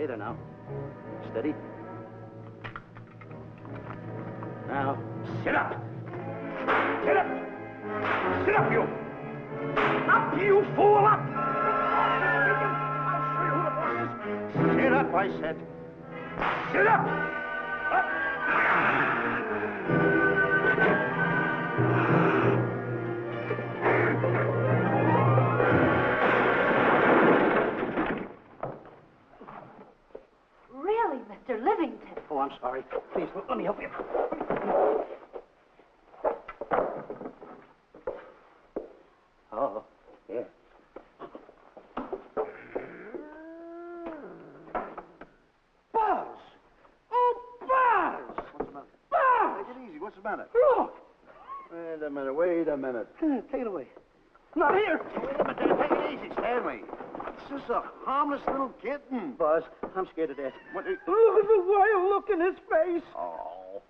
Stay there now. Steady. Now, sit up. Get up. Sit up, you. Up, you fool, up. I'll show you who the boss is. Sit up, I said. Sit up. Up. Really, Mr. Livington? Oh, I'm sorry. Please, let me help you. Oh, yeah. Buzz! Oh, Buzz! What's the matter? Buzz! Take it easy. What's the matter? Look! Wait a minute. Take it away. Not here! Wait a minute. Take it easy, Stanley. It's just a harmless little kitten. Buzz, I'm scared to death. What? Look at the wild look in his face. Oh.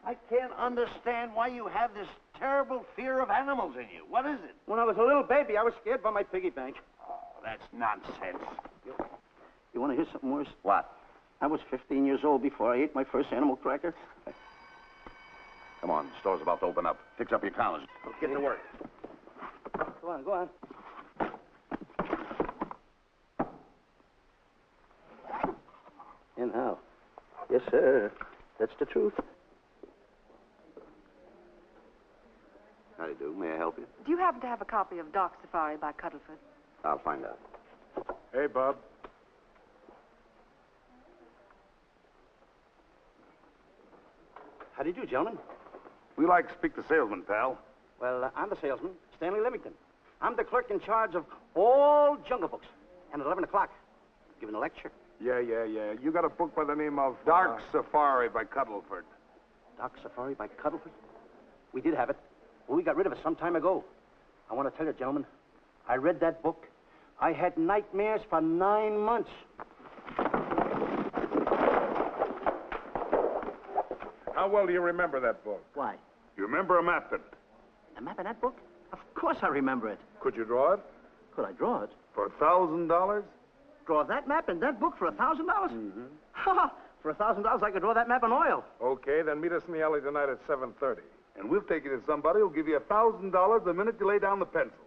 I can't understand why you have this terrible fear of animals in you. What is it? When I was a little baby, I was scared by my piggy bank. Oh, that's nonsense. You want to hear something worse? What? I was 15 years old before I ate my first animal cracker. Come on, the store's about to open up. Fix up your counters. Get to work. Go on, go on. And how? Yes, sir. That's the truth. How do you do? May I help you? Do you happen to have a copy of Dark Safari by Cuddleford? I'll find out. Hey, Bob. How do you do, gentlemen? We like to speak to salesman, pal. Well, I'm the salesman, Stanley Livington. I'm the clerk in charge of all Jungle Books. And at 11 o'clock, giving a lecture. Yeah. You got a book by the name of Dark Safari by Cuddleford. Dark Safari by Cuddleford? We did have it. Well, we got rid of it some time ago. I want to tell you, gentlemen, I read that book. I had nightmares for 9 months. How well do you remember that book? Why? You remember a map in it? A map in that book? Of course I remember it. Could you draw it? Could I draw it? For $1,000? Draw that map in that book for $1,000? Mm-hmm. Ha! For $1,000, I could draw that map in oil. Okay, then meet us in the alley tonight at 7:30. And we'll take you to somebody who'll give you $1,000 the minute you lay down the pencil.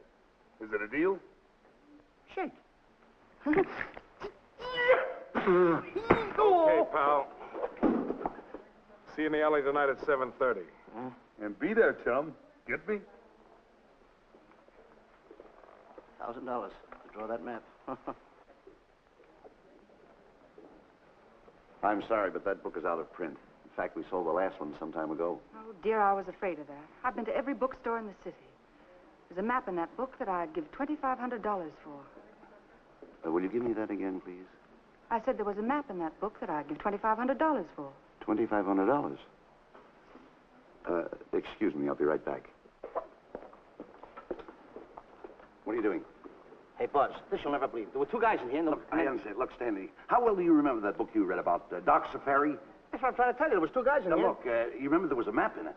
Is it a deal? Shake. Okay, pal. See you in the alley tonight at 7:30. And be there, chum. Get me? $1,000 to draw that map. I'm sorry, but that book is out of print. In fact, we sold the last one some time ago. Oh, dear, I was afraid of that. I've been to every bookstore in the city. There's a map in that book that I'd give $2,500 for. Will you give me that again, please? I said there was a map in that book that I'd give $2,500 for. $2,500. Excuse me, I'll be right back. What are you doing? Hey, Buzz, this you'll never believe. There were two guys in here. And I understand. Look, Stanley, how well do you remember that book you read about Dark Safari? That's what I'm trying to tell you. There was two guys in Now, here. look, you remember there was a map in it.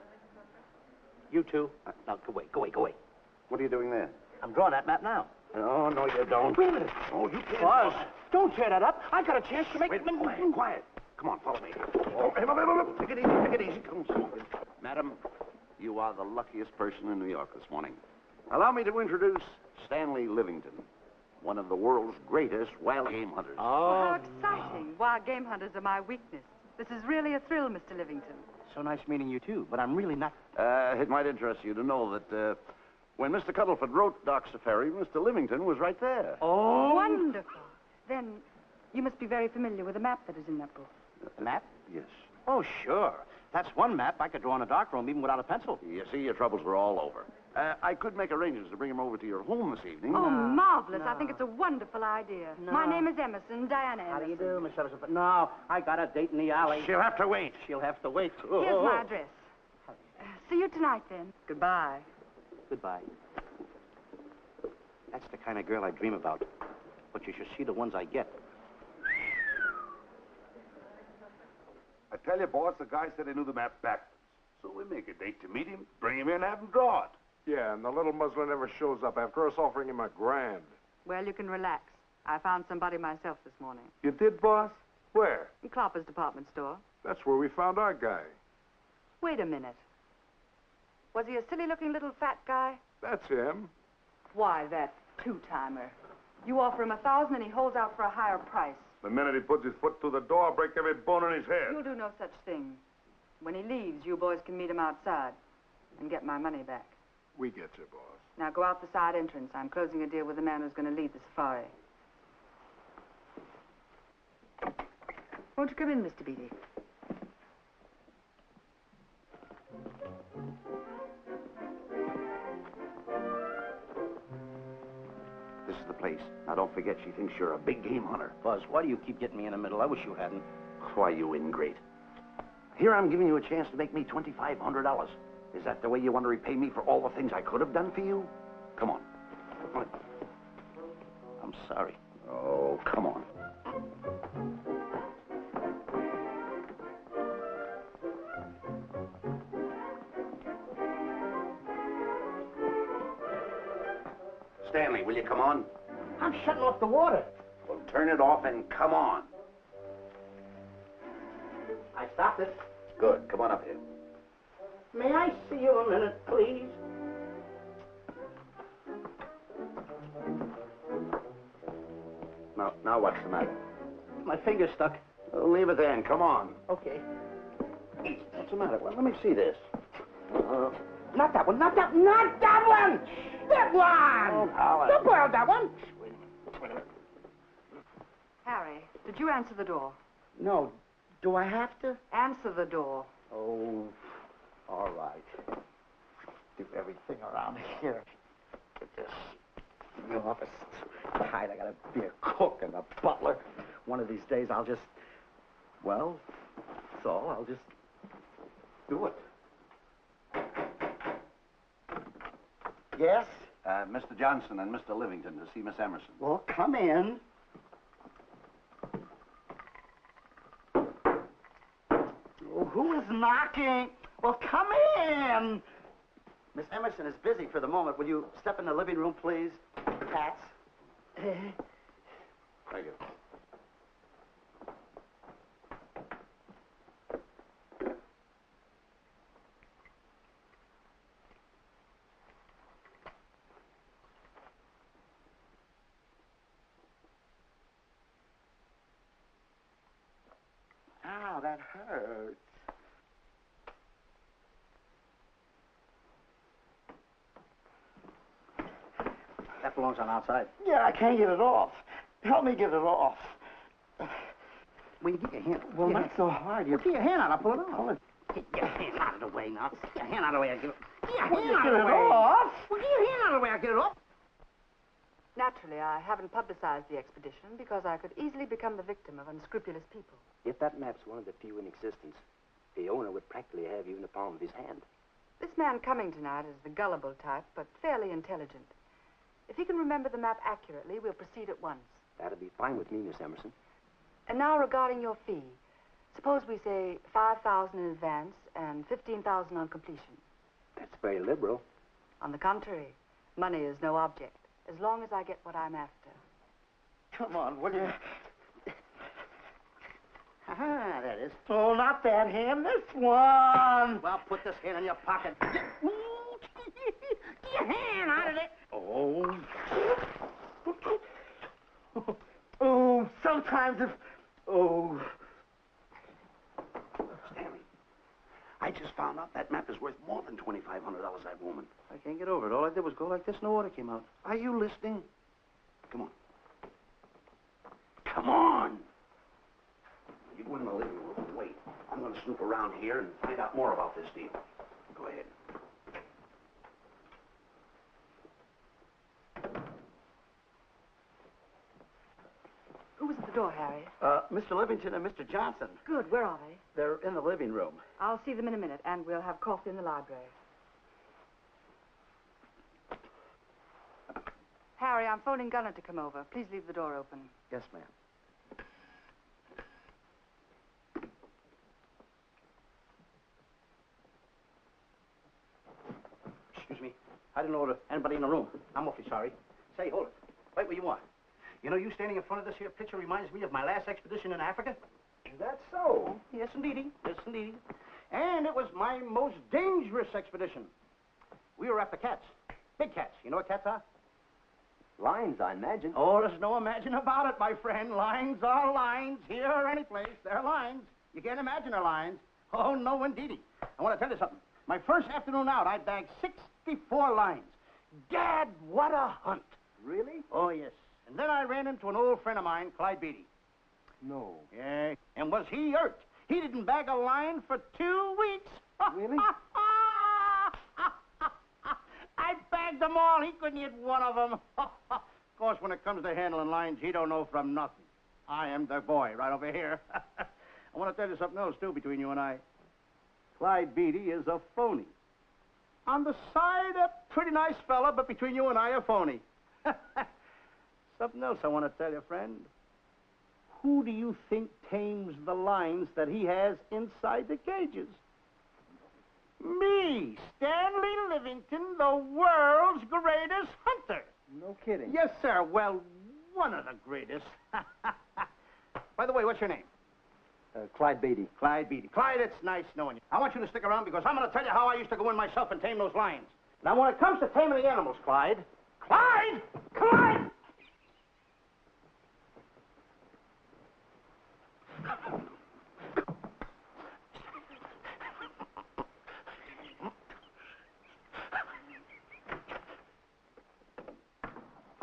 You two. Now, go away. What are you doing there? I'm drawing that map now. Oh, no, you don't. Wait a minute. Oh, you can't. Buzz, don't tear that up. I got a chance to make... Wait, quiet. Come on, follow me. Oh, hey, take it easy. Come on. Madam, you are the luckiest person in New York this morning. Allow me to introduce Stanley Livington, one of the world's greatest wild game hunters. Oh, how exciting. Wild game hunters are my weakness. This is really a thrill, Mr. Livington. So nice meeting you, too, but I'm really not... It might interest you to know that when Mr. Cuddleford wrote Dark Safari, Mr. Livington was right there. Oh! Wonderful. Then you must be very familiar with the map that is in that book. The map? Yes. Oh, sure. That's one map I could draw in a darkroom even without a pencil. You see, your troubles were all over. I could make arrangements to bring him over to your home this evening. Oh, marvelous. I think it's a wonderful idea. No. My name is Emerson, Diana Emerson. How do you do, Miss Emerson? No, I got a date in the alley. She'll have to wait. She'll have to wait. Here's my address. See you tonight, then. Goodbye. Goodbye. That's the kind of girl I dream about. But you should see the ones I get. I tell you, boss, the guy said he knew the map backwards. So we make a date to meet him, bring him in, have him draw it. Yeah, and the little muzzler never shows up after us offering him $1,000. Well, you can relax. I found somebody myself this morning. You did, boss? Where? In Clopper's department store. That's where we found our guy. Wait a minute. Was he a silly-looking little fat guy? That's him. Why, that two-timer. You offer him $1,000 and he holds out for a higher price. The minute he puts his foot through the door, I'll break every bone in his head. You'll do no such thing. When he leaves, you boys can meet him outside and get my money back. We get you, boss. Now go out the side entrance. I'm closing a deal with the man who's going to lead the safari. Won't you come in, Mr. Beatty? This is the place. Now, don't forget, she thinks you're a big game hunter. Buzz, why do you keep getting me in the middle? I wish you hadn't. Why, you ingrate. Here I'm giving you a chance to make me $2,500. Is that the way you want to repay me for all the things I could have done for you? Come on. I'm sorry. Oh, come on. Stanley, will you come on? I'm shutting off the water. Well, turn it off and come on. I stopped it. Good. Come on up here. May I see you a minute, please? Now what's the matter? My finger's stuck. Leave it then. Come on. Okay. What's the matter? Well, let me see this. Not that one, not that one! That one! Oh, Howard. Don't pull out that one! Wait a minute. Harry, did you answer the door? No. Do I have to? Answer the door. Oh, all right. Do everything around here. Get this. The office is tight. I gotta be a cook and a butler. One of these days I'll just, well, that's all. I'll just do it. Yes? Mr. Johnson and Mr. Livington to see Miss Emerson. Well, come in. Oh, who is knocking? Well, come in. Miss Emerson is busy for the moment. Will you step in the living room, please? Pats. Thank you. Ow, that hurts. That belongs on outside. Yeah, I can't get it off. Help me get it off. Well, you get your hand. Well, not so hard. You get your hand out. I'll pull it off. Get your hand out of the way now. Get your hand out of the way. I'll get it. Get your hand out of the way. Off? Well, get your hand out of the way. I'll get it off. Naturally, I haven't publicized the expedition because I could easily become the victim of unscrupulous people. If that map's one of the few in existence, the owner would practically have you in the palm of his hand. This man coming tonight is the gullible type, but fairly intelligent. If he can remember the map accurately, we'll proceed at once. That'll be fine with me, Miss Emerson. And now regarding your fee, suppose we say $5,000 in advance and $15,000 on completion. That's very liberal. On the contrary, money is no object, as long as I get what I'm after. Come on, will you? Ah, that is. Oh, not that hand, this one. Well, put this hand in your pocket. Get your hand out of it. Oh. Oh, sometimes if... Oh. Stanley, I just found out that map is worth more than $2,500, that woman. I can't get over it. All I did was go like this and the water came out. Are you listening? Come on. Come on! You go in the living room and wait. I'm going to snoop around here and find out more about this deal. Go ahead. Who was at the door, Harry? Mr. Livington and Mr. Johnson. Good. Where are they? They're in the living room. I'll see them in a minute, and we'll have coffee in the library. Harry, I'm phoning Gunner to come over. Please leave the door open. Yes, ma'am. Excuse me. I didn't know there was anybody in the room. I'm awfully sorry. Say, hold it. Wait where you are. You know, you standing in front of this here picture reminds me of my last expedition in Africa. Is that so? Yes, indeedy. Yes, indeedy. And it was my most dangerous expedition. We were after cats. Big cats. You know what cats are? Lions, I imagine. Oh, there's no imagine about it, my friend. Lions are lions. Here or any place, they're lions. You can't imagine they're lions. Oh, no, indeedy. I want to tell you something. My first afternoon out, I bagged 64 lions. Gad, what a hunt. Really? Oh, yes. And then I ran into an old friend of mine, Clyde Beatty. No. Yeah. And was he hurt? He didn't bag a lion for 2 weeks. Really? I bagged them all. He couldn't hit one of them. Of course, when it comes to handling lions, he don't know from nothing. I am the boy right over here. I want to tell you something else, too, between you and I. Clyde Beatty is a phony. On the side, a pretty nice fella, but between you and I, a phony. Something else I want to tell you, friend. Who do you think tames the lions that he has inside the cages? Me, Stanley Livington, the world's greatest hunter. No kidding. Yes, sir. Well, one of the greatest. By the way, what's your name? Clyde Beatty. Clyde Beatty. Clyde, it's nice knowing you. I want you to stick around because I'm going to tell you how I used to go in myself and tame those lions. Now, when it comes to taming the animals, Clyde... Clyde! Clyde!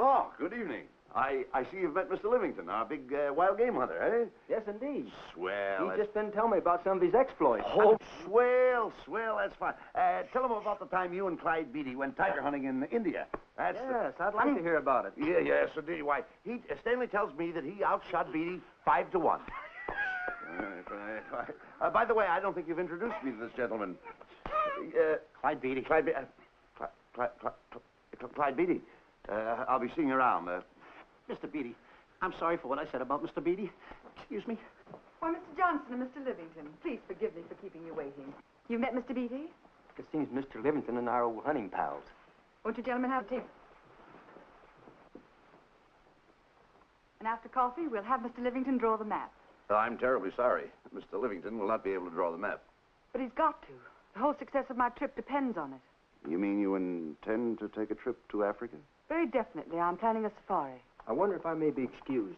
Oh, good evening. I see you've met Mr. Livington, our big wild game hunter, eh? Yes, indeed. Swell. He's just been telling me about some of his exploits. Oh, swell, that's fine. Tell him about the time you and Clyde Beatty went tiger hunting in India. That's Yes, I'd like to hear about it. Yes, indeed. Why, Stanley tells me that he outshot Beatty 5 to 1. Right. By the way, I don't think you've introduced me to this gentleman. Clyde Beatty. Clyde Beatty. I'll be seeing you around. Mr. Beatty, I'm sorry for what I said about Mr. Beatty. Excuse me. Why, Mr. Johnson and Mr. Livington, please forgive me for keeping you waiting. You met Mr. Beatty? It seems Mr. Livington and our old hunting pals. Won't you gentlemen have tea? And after coffee, we'll have Mr. Livington draw the map. I'm terribly sorry. Mr. Livington will not be able to draw the map. But he's got to. The whole success of my trip depends on it. You mean you intend to take a trip to Africa? Very definitely. I'm planning a safari. I wonder if I may be excused.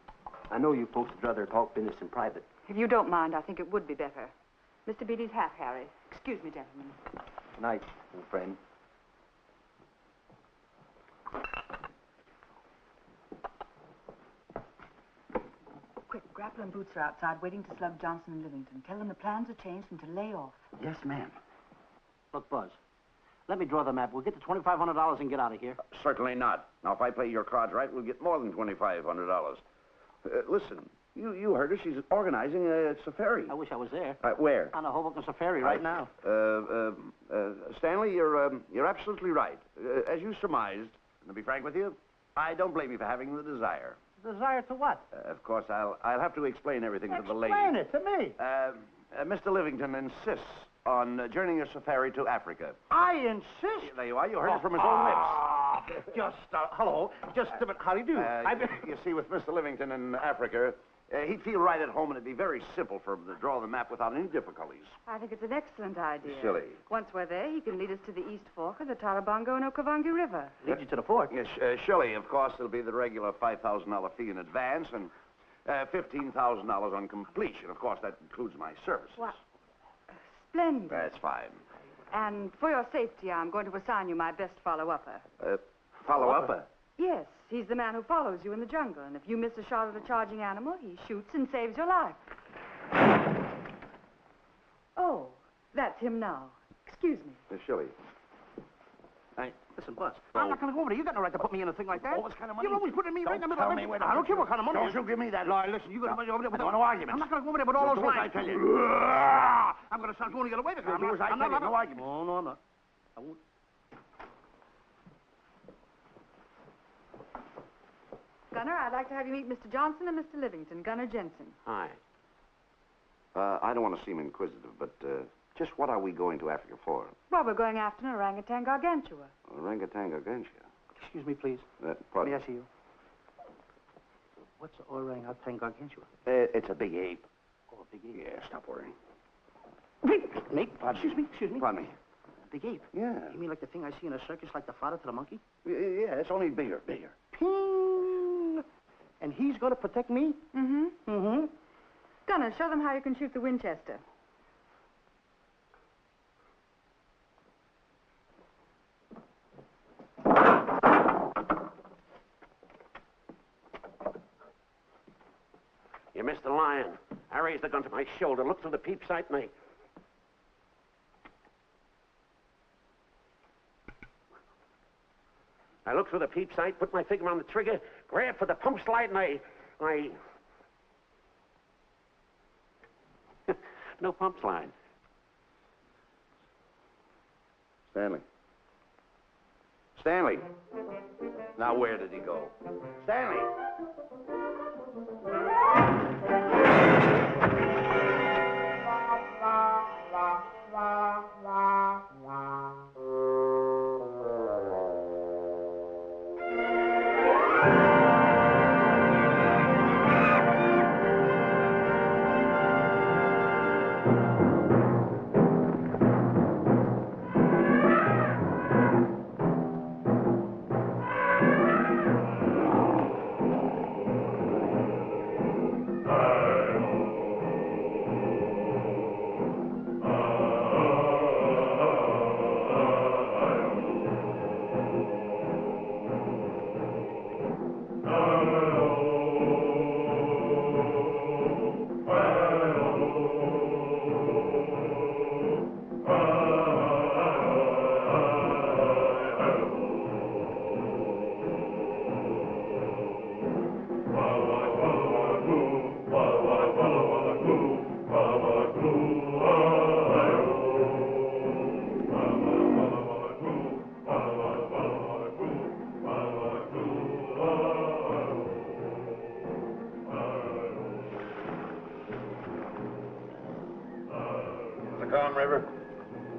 I know you folks would rather talk business in private. If you don't mind, I think it would be better. Mr. Beatty's hat, Harry. Excuse me, gentlemen. Good night, old friend. Quick, Grapple and Boots are outside waiting to slug Johnson and Livington. Tell them the plans have changed and to lay off. Yes, ma'am. Look, Buzz, let me draw the map. We'll get the $2,500 and get out of here. Certainly not. Now, if I play your cards right, we'll get more than $2,500. Listen, you heard her. She's organizing a safari. I wish I was there. Where? On a Hoboken safari right now. Stanley, you're absolutely right. As you surmised, and to be frank with you, I don't blame you for having the desire. Desire to what? Of course, I'll have to explain everything to the lady. Explain it to me. Mr. Livington insists on journeying a safari to Africa. I insist. There you are. You heard it from his own lips. Hello. Just a minute. How do you do? You see, with Mr. Livington in Africa, he'd feel right at home, and it'd be very simple for him to draw the map without any difficulties. I think it's an excellent idea. Silly. Once we're there, he can lead us to the East Fork of the Tarabongo and Okavango River. Lead you to the fort. Yes, surely, of course, there'll be the regular $5,000 fee in advance and $15,000 on completion. Of course, that includes my services. What? Splendid. That's fine. And for your safety, I'm going to assign you my best follow-upper. Follow-upper? Yes, he's the man who follows you in the jungle. And if you miss a shot at a charging animal, he shoots and saves your life. Oh, that's him now. Excuse me. Surely. Hey, listen, Buzz. I'm not going to go over there. You got no right to put me in a thing like that. Oh, what kind of money? You're always putting me right in the middle Tell of me it. where I don't care what kind of money. Don't you give me that. No, listen, you got to go over there with no arguments. I'm not going to go over there with all those Do as lines. I tell you. I'm going to start going the other way because Do as I tell you. No arguments. No, I'm not. I won't. Gunner, I'd like to have you meet Mr. Johnson and Mr. Livington, Gunner Jensen. Hi. I don't want to seem inquisitive, but just what are we going to Africa for? Well, we're going after an orangutan gargantua. Orangutan gargantua. Excuse me, please. Pardon? May I see you? What's the orang gargantua? It's a big ape. Oh, a big ape. Yeah, stop worrying. Me? Excuse me. Pardon me. Big ape? Yeah. You mean like the thing I see in a circus, like the father to the monkey? Yeah, it's only bigger. Ping! And he's going to protect me? Mm-hmm. Mm-hmm. Gunner, show them how you can shoot the Winchester. You missed the lion. I raised the gun to my shoulder, looked through the peep sight, and I looked through the peep sight, put my finger on the trigger, grabbed for the pump slide, and I... No pump slide. Stanley. Now, where did he go? Stanley! Calm River.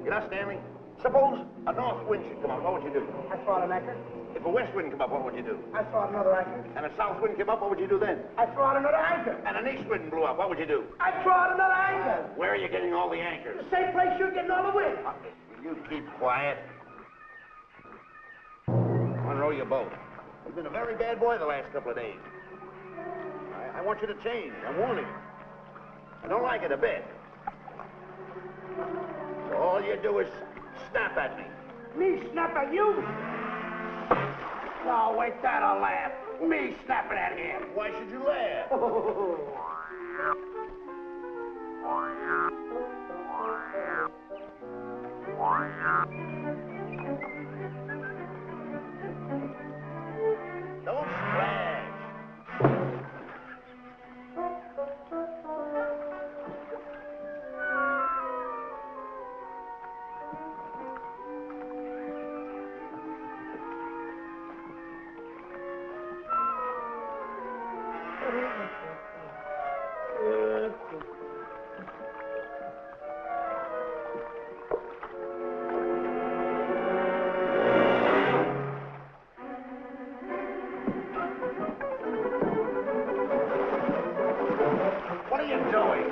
You know, Stanley, suppose a north wind should come up, what would you do? I throw out an anchor. If a west wind come up, what would you do? I throw out another anchor. And a south wind came up, what would you do then? I throw out another anchor. And an east wind blew up, what would you do? I throw out another anchor. Where are you getting all the anchors? The same place you're getting all the wind. You keep quiet. Unrow your boat. You've been a very bad boy the last couple of days. I want you to change. I'm warning you. I don't like it a bit. So all you do is snap at me. Me snap at you? No, wait, that'll laugh. Me snapping at him. Why should you laugh? Don't splash. What are you doing?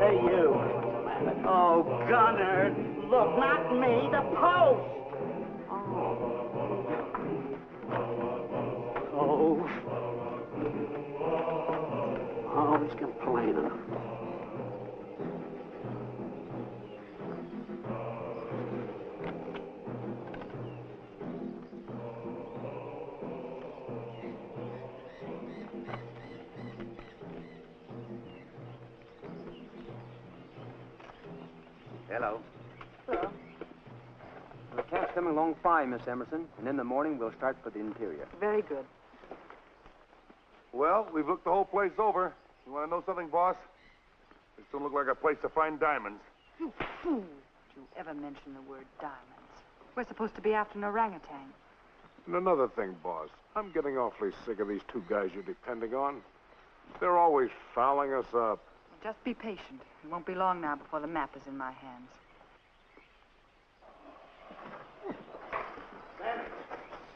Hey, you. Oh, Gunner. Look, not me, the post. Oh, he's complaining. Hello. Hello. The camp's coming along fine, Miss Emerson. And in the morning, we'll start for the interior. Very good. Well, we've looked the whole place over. You want to know something, boss? This don't look like a place to find diamonds. You fool. Did you ever mention the word diamonds? We're supposed to be after an orangutan. And another thing, boss. I'm getting awfully sick of these two guys you're depending on. They're always fouling us up. Just be patient. It won't be long now before the map is in my hands.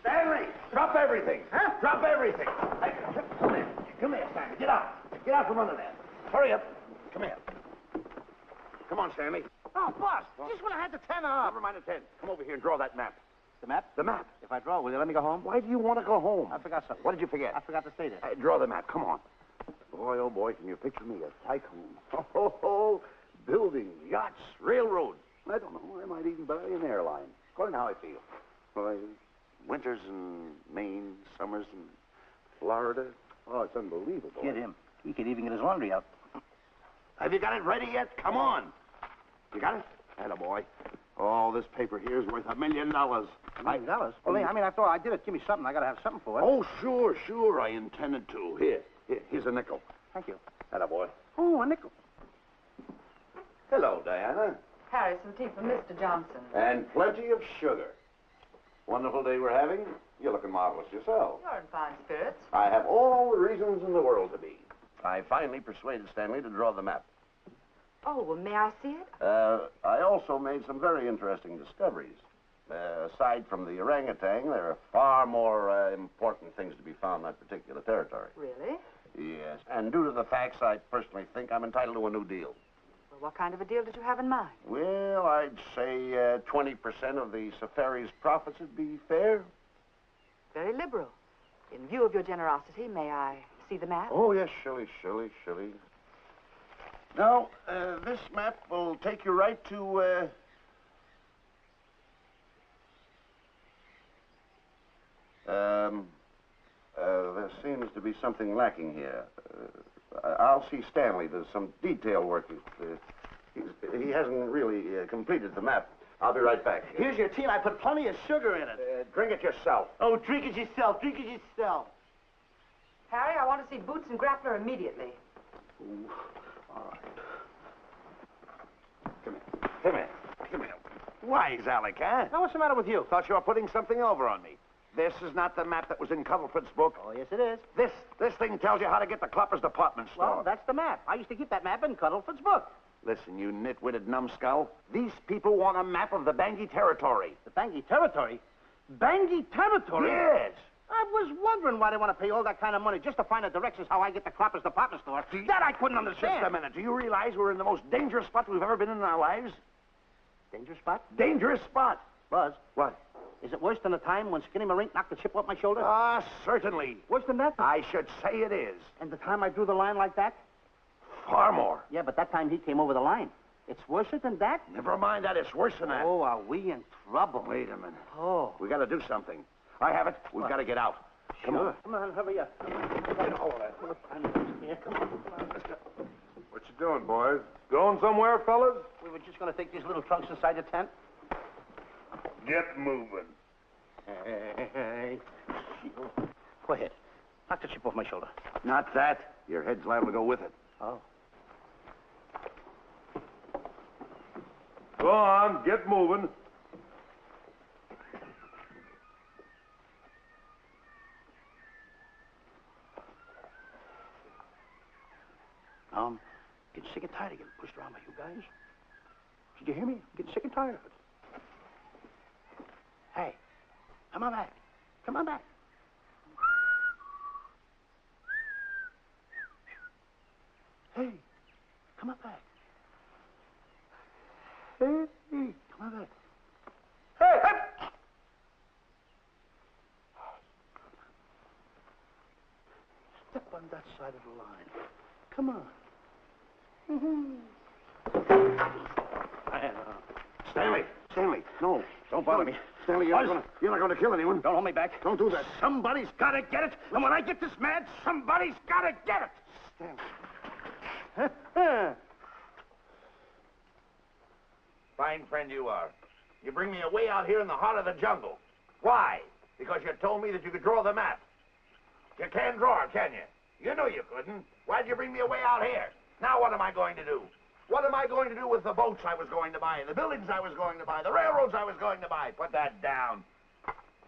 Stanley, drop everything. Huh? Drop everything. Hey, come here. Come here, Stanley. Get out. Get out from under there. Hurry up. Come here. Come on, Stanley. Oh, boss, just when I had the 10 up. Never mind the 10. Come over here and draw that map. The map? The map. If I draw, will you let me go home? Why do you want to go home? I forgot something. What did you forget? I forgot to stay there. Draw the map. Come on. Boy, oh boy, can you picture me a tycoon? Oh, buildings, yachts, railroads. I don't know. I might even buy an airline. According to how I feel. Boy, winters in Maine, summers in Florida. Oh, it's unbelievable. Get him. He could even get his laundry out. Have you got it ready yet? Come on. You got it? Attaboy. Oh, this paper here is worth $1 million. $1 million? Well, I mean, after all, I did it. Give me something. I got to have something for it. Oh, sure. I intended to. Here's a nickel. Thank you. Attaboy. Oh, a nickel. Hello, Diana. Harry, some tea for Mr. Johnson. And plenty of sugar. Wonderful day we're having. You're looking marvelous yourself. You're in fine spirits. I have all the reasons in the world to be. I finally persuaded Stanley to draw the map. Oh, well, may I see it? I also made some very interesting discoveries. Aside from the orangutan, there are far more important things to be found in that particular territory. Really? Yes. And due to the facts, I personally think I'm entitled to a new deal. Well, what kind of a deal did you have in mind? Well, I'd say 20% of the safari's profits would be fair. Very liberal. In view of your generosity, may I see the map? Oh, yes, Shirley. Now, this map will take you right to, there seems to be something lacking here. I'll see Stanley. There's some detail work. He hasn't really completed the map. I'll be right back. Here's your tea, and I put plenty of sugar in it. Drink it yourself. Oh, drink it yourself. Drink it yourself. Harry, I want to see Boots and Grappler immediately. Ooh. All right. Come here. Why, Alec, huh? Now, what's the matter with you? Thought you were putting something over on me. This is not the map that was in Cuddlefoot's book. Oh, yes, it is. This thing tells you how to get to Clopper's department store. Well, that's the map. I used to keep that map in Cuddlefoot's book. Listen, you nitwitted numbskull. These people want a map of the Bangui territory. The Bangui territory? Bangui territory? Yes. I was wondering why they want to pay all that kind of money just to find the directions how I get to Clopper's department store. That I couldn't understand. Just a minute. Do you realize we're in the most dangerous spot we've ever been in our lives? Dangerous spot? Dangerous spot. Buzz. What? Is it worse than the time when Skinny Marink knocked the chip off my shoulder? Ah, certainly. Worse than that? I should say it is. And the time I drew the line like that? Far more. Yeah, but that time he came over the line. It's worse than that? Never mind that. It's worse than that. Oh, are we in trouble? Wait a minute. Oh. We got to do something. I have it. We've got to get out. Come on. Come on, hurry up. Get all of that. Here, come on. Let's go. What you doing, boys? Going somewhere, fellas? We were just going to take these little trunks inside the tent. Get moving. Hey. Go ahead. Knock the chip off my shoulder. Not that. Your head's liable to go with it. Oh. Go on, get moving. Getting sick and tired of getting pushed around by you guys. Did you hear me? I'm getting sick and tired of it. Hey, come on back. Come on back. Hey, come on back. Hey, come on back. Hey, hey! Step on that side of the line. Come on. Stanley, no, don't bother me. Stanley, you're not going to kill anyone. Don't hold me back. Don't do that. Somebody's got to get it. And when I get this mad, somebody's got to get it. Stanley. Fine friend you are. You bring me away out here in the heart of the jungle. Why? Because you told me that you could draw the map. You can't draw, can you? You knew you couldn't. Why'd you bring me away out here? Now what am I going to do? What am I going to do with the boats I was going to buy, the buildings I was going to buy, the railroads I was going to buy? Put that down.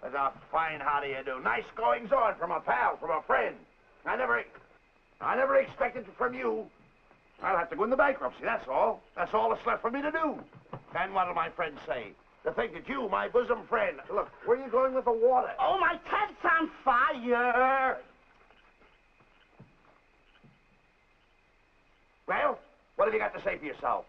That's a fine how do you do. Nice goings on from a pal, from a friend. I never expected it from you. I'll have to go into bankruptcy, that's all. That's all that's left for me to do. And what'll my friends say? To think that you, my bosom friend... Look, where are you going with the water? Oh, my cat's on fire! Well, what have you got to say for yourself?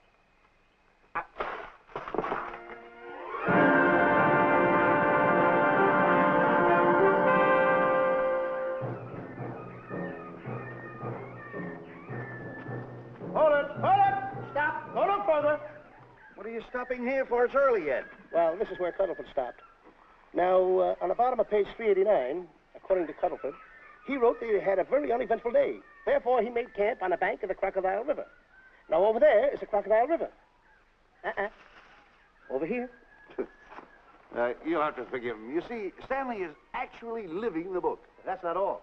Hold it! Stop! Go no further! What are you stopping here for? It's early yet. Well, this is where Cuddleford stopped. Now, on the bottom of page 389, according to Cuddleford, he wrote that he had a very uneventful day. Therefore, he made camp on the bank of the Crocodile River. Now, over there is the Crocodile River. Over here. You'll have to forgive him. You see, Stanley is actually living the book. That's not all.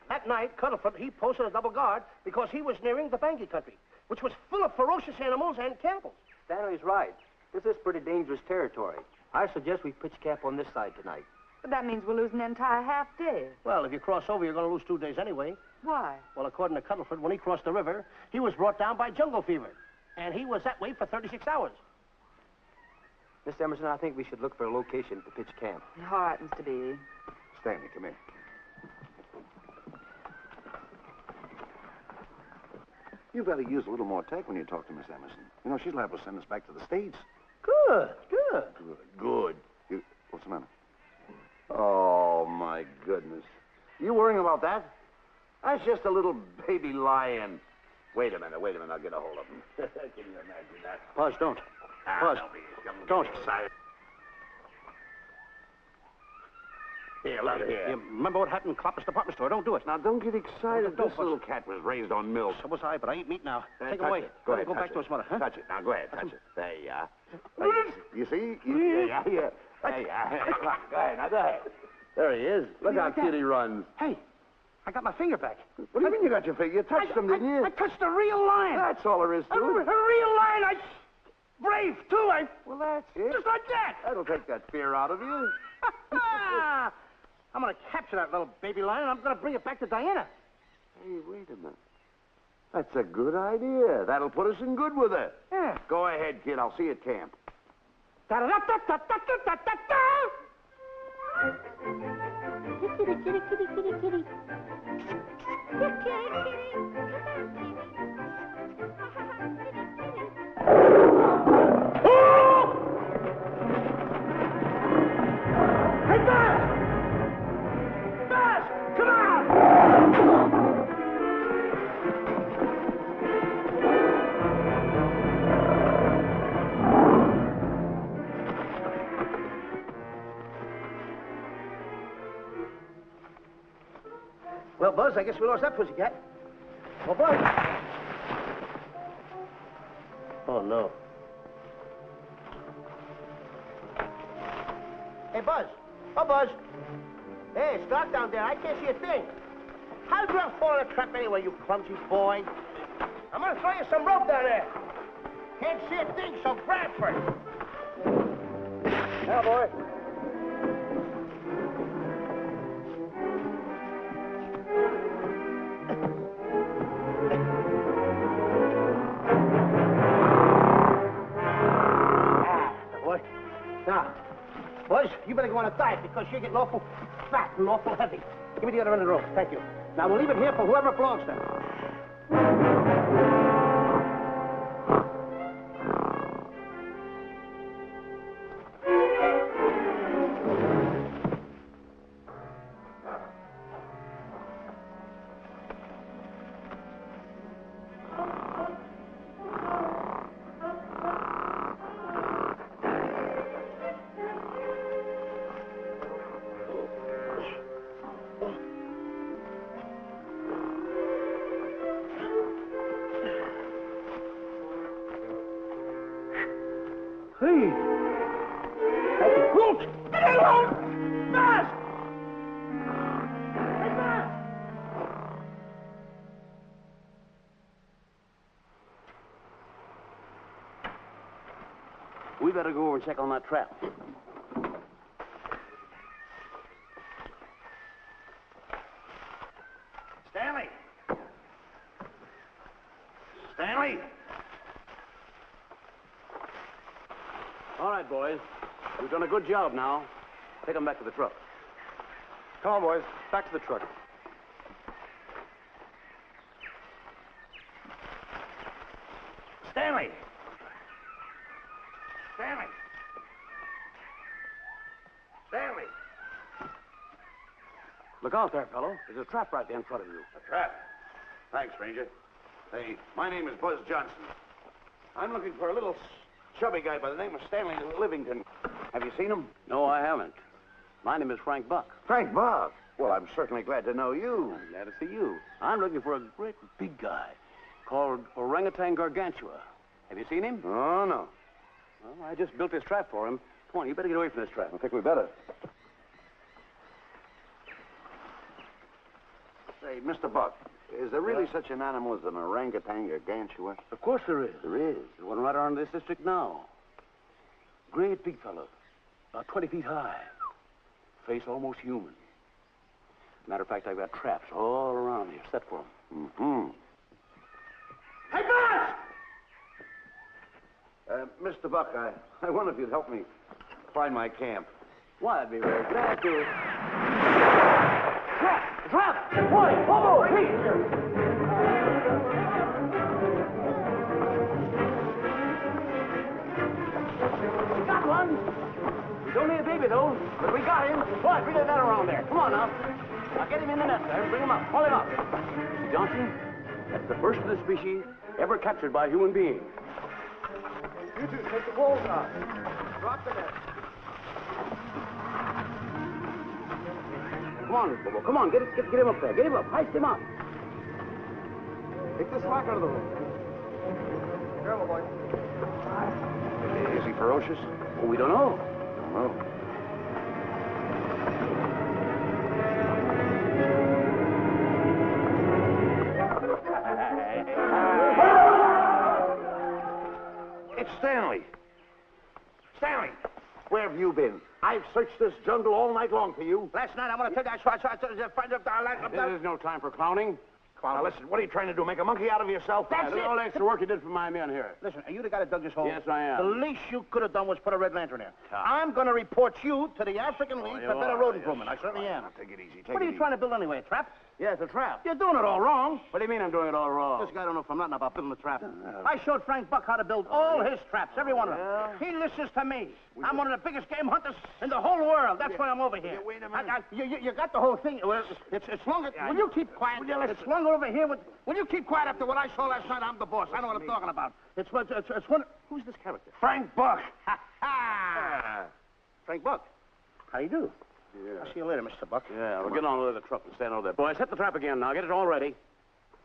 That night, Cuddleford, he posted a double guard because he was nearing the Banky country, which was full of ferocious animals and cannibals. Stanley's right. This is pretty dangerous territory. I suggest we pitch camp on this side tonight. But that means we'll lose an entire half day. Well, if you cross over, you're going to lose 2 days anyway. Why? Well, according to Cuddleford, when he crossed the river, he was brought down by jungle fever. And he was that way for 36 hours. Mr. Emerson, I think we should look for a location to pitch camp. All right, Mr. B. Stanley, come in. You better use a little more tact when you talk to Miss Emerson. You know, she's liable to send us back to the States. Good. Good. What's the matter? Oh, my goodness. You worrying about that? That's just a little baby lion. Wait a minute, I'll get a hold of him. Can you imagine that? Buzz, don't. Buzz, don't. Excited. Here, look here. You remember what happened in Copper's department store? Don't do it. Now, don't get excited. Don't, This little cat was raised on milk. So was I, but I ain't meat now. Take him touch away. it. Go ahead, Go touch back to his mother, huh? Touch it. Now, go ahead, touch it. There you are. You see? Yeah. There you are. Come on, go ahead. Now, go ahead. There he is. Look how cute he runs. Hey, I got my finger back. What do you mean you got your finger? You touched him, didn't you? I touched a real lion. That's all there is to A it. real lion. Brave, too. Well, that's it. Just like that. That'll take that fear out of you. I'm going to capture that little baby lion, and I'm going to bring it back to Diana. Hey, wait a minute. That's a good idea. That'll put us in good with her. Yeah. Go ahead, kid. I'll see you at camp. Da-da-da-da-da-da-da-da-da. Kitty, kitty, kitty, kitty, kitty. Kitty, kitty. Hey, Buzz! Buzz! Come on! Well, Buzz, I guess we lost that pussycat. Well, Buzz. Oh, no. Hey, Buzz. Oh, Buzz. Hey, it's dark down there. I can't see a thing. How did you ever fall in a trap anyway, you clumsy boy? I'm going to throw you some rope down there. Can't see a thing, so grab for it. Now, boy. Now, Buzz, you better go on a diet because you're getting awful fat and awful heavy. Give me the other end of the rope. Thank you. Now, we'll leave it here for whoever it belongs to. Please. Thank you. Look! Get along! Fast! Hey, fast! We better go over and check on that trap. Stanley! Stanley! All right, boys. We've done a good job now. Take them back to the truck. Come on, boys. Back to the truck. Stanley! Stanley! Stanley! Look out there, fellow. There's a trap right there in front of you. A trap? Thanks, stranger. Hey, my name is Buzz Johnson. I'm looking for a little chubby guy by the name of Stanley Livington. Have you seen him? No, I haven't. My name is Frank Buck. Frank Buck? Well, I'm certainly glad to know you. I'm glad to see you. I'm looking for a great big guy called Orangutan Gargantua. Have you seen him? Oh, no. Well, I just built this trap for him. Come on, you better get away from this trap. I think we better. Say, Mr. Buck, is there really such an animal as an orangutan gargantua? Of course there is. There is? There's one right around this district now. Great big fellow, about 20 feet high. Face almost human. Matter of fact, I've got traps all around here set for him. Mm-hmm. Hey, Buzz! Mr. Buck, I wonder if you'd help me find my camp. Why, I'd be very glad to. Trap! Trap! Boy! Whoa! Please! We got one! He's only a baby, though, but we got him. Boy, bring that around there. Come on, now. Now, get him in the net there. Bring him up. Haul him up. Johnson, that's the first of the species ever captured by a human being. You two, take the walls off. Drop the net. Come on, Bobo. Come on. Get him up there. Get him up. Heist him up. Take the slack out of the room. Careful, boy. Is he ferocious? Well, we don't know. Don't know. It's Stanley. Stanley, where have you been? I've searched this jungle all night long for you. Last night, I want to tell you, I saw There's no time for clowning. Come on, now, listen, what are you trying to do? Make a monkey out of yourself? That's it. All the extra work you did for my men here. Listen, are you the guy that dug this hole? Yes, I am. The least you could have done was put a red lantern in. I'm going to report you to the African League for better road improvement. I certainly am. Take it easy. What are you trying to build anyway, a trap? Yeah, it's a trap. You're doing it all wrong. What do you mean I'm doing it all wrong? This guy don't know from nothing about building a trap. I showed Frank Buck how to build all his traps, every one of them. He listens to me. I'm one of the biggest game hunters in the whole world. That's why I'm over here. Wait a minute. You got the whole thing. Well, it's longer. Will you keep quiet? It's longer over here. Will you keep quiet after what I saw last night? I'm the boss. I know what I'm talking about. It's one. Who's this character? Frank Buck. Frank Buck. How do you do? Yeah. I'll see you later, Mr. Buck. Yeah, we'll get on with the truck and stand over there. Boys, set the trap again now. Get it all ready.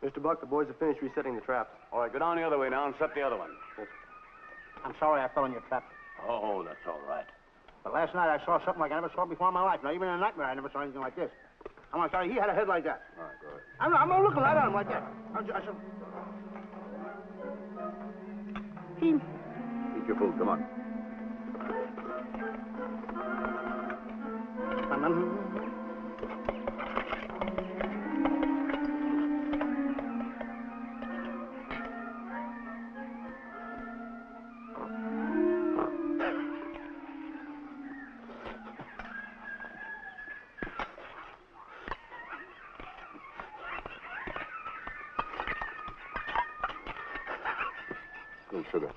Mr. Buck, the boys have finished resetting the traps. All right, go down the other way now and set the other one. I'm sorry I fell in your trap. Oh, that's all right. But last night I saw something like I never saw before in my life. Now, even in a nightmare, I never saw anything like this. I'm sorry, he had a head like that. All right, go ahead. I'm not looking right at him like that. Eat your food, come on. No sugar.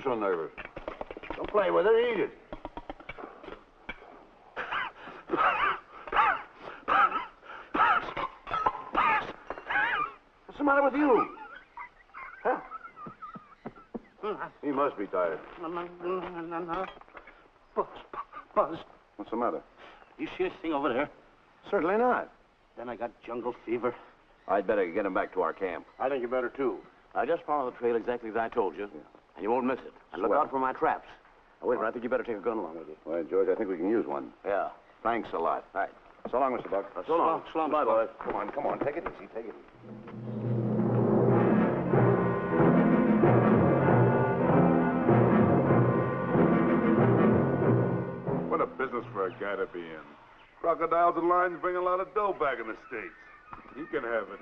so nervous? Don't play with it. Eat it. What's the matter with you? Huh? He must be tired. Buzz. What's the matter? You see this thing over there? Certainly not. Then I got jungle fever. I'd better get him back to our camp. I think you better, too. I just follow the trail exactly as I told you, and you won't miss it. And look Swell. out for my traps. Now, wait a minute, I think you better take a gun along with you. Well, George, I think we can use one. Yeah. Thanks a lot. All right. So long, Mr. Buck. So long. So long, Bye, Mr. boys. Come on. Take it easy. Take it easy. What a business for a guy to be in. Crocodiles and lions bring a lot of dough back in the States. You can have it.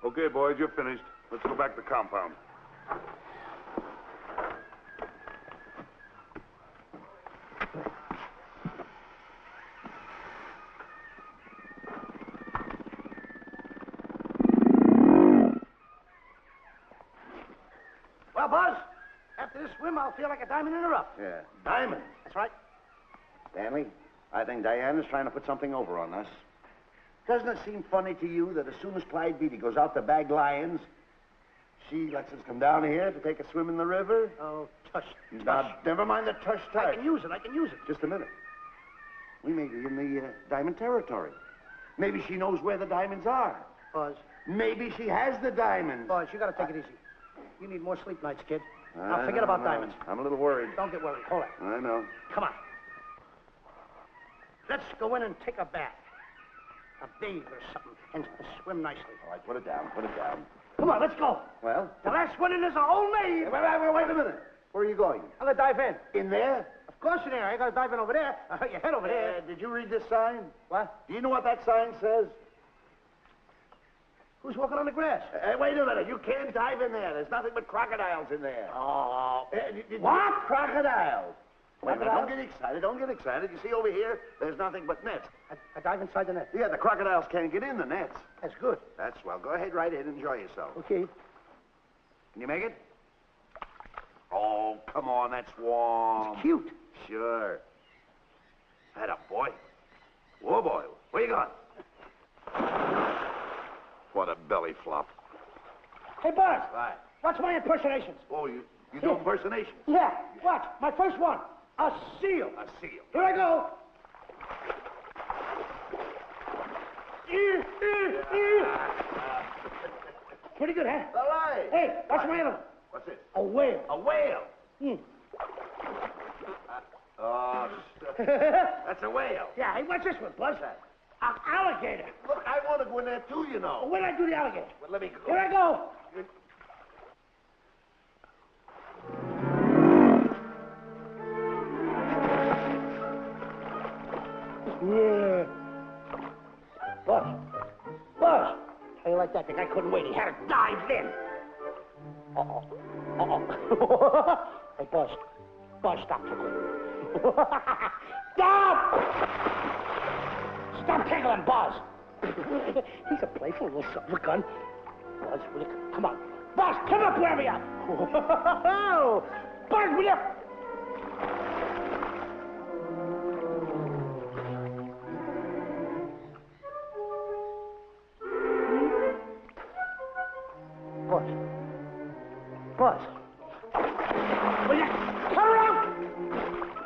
Okay, boys, you're finished. Let's go back to the compound. Well, Buzz, after this swim, I'll feel like a diamond in the rough. Yeah. Diamond. That's right. Stanley, I think Diana's trying to put something over on us. Doesn't it seem funny to you that as soon as Clyde Beatty goes out to bag lions, she lets us come down here to take a swim in the river? Oh, tush. Now, never mind the tush. I can use it. Just a minute. We may be in the diamond territory. Maybe she knows where the diamonds are. Buzz. Maybe she has the diamonds. Buzz, you gotta take it easy. You need more sleep nights, kid. Now, forget about diamonds. I'm a little worried. Don't get worried. Hold it. I know. Come on. Let's go in and take a bath. A bathe or something, and swim nicely. All right, put it down. Come on, let's go. Well? The last one in is a old maid. Wait a minute. Where are you going? I'm gonna dive in. In there? Of course in there. I gotta dive in over there. Your head over there. Did you read this sign? What? Do you know what that sign says? Who's walking on the grass? Wait a minute. You can't dive in there. There's nothing but crocodiles in there. Oh. What? Crocodiles. Wait a minute. Crocodiles? Don't get excited. You see over here, there's nothing but nets. I dive inside the net. Yeah, the crocodiles can't get in the nets. That's good. That's swell. Go ahead right in. Enjoy yourself. Okay. Can you make it? Oh, come on. That's warm. It's cute. Sure. Head up, boy. Whoa, boy. Where you going? What a belly flop. Hey, Buzz. Right. Watch my impersonations. Oh, you do impersonations? Yeah. Watch. My first one. A seal. A seal. Here I go. Pretty good, huh? All right. Hey, watch my other one. What's this? A whale. A whale. Oh, that's a whale. Yeah, hey, watch this one, Buzz. An alligator. Look, I want to go in there too, you know. When I do the alligator? Well, let me go. Here I go. Yeah. Buzz. How you like that? The guy couldn't wait. He had to dive in. Hey, Buzz, stop tickling. Stop tickling, Buzz. He's a playful little son of a gun. Buzz, will you come on? Buzz, come up wherever you are. Buzz, will you? Buzz. Will you come around?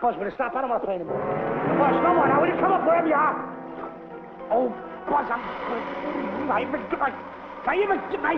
Buzz, will you stop? I don't want to play anymore. Buzz, no more. Now, will you come up wherever you are? Oh, Buzz, I even get my...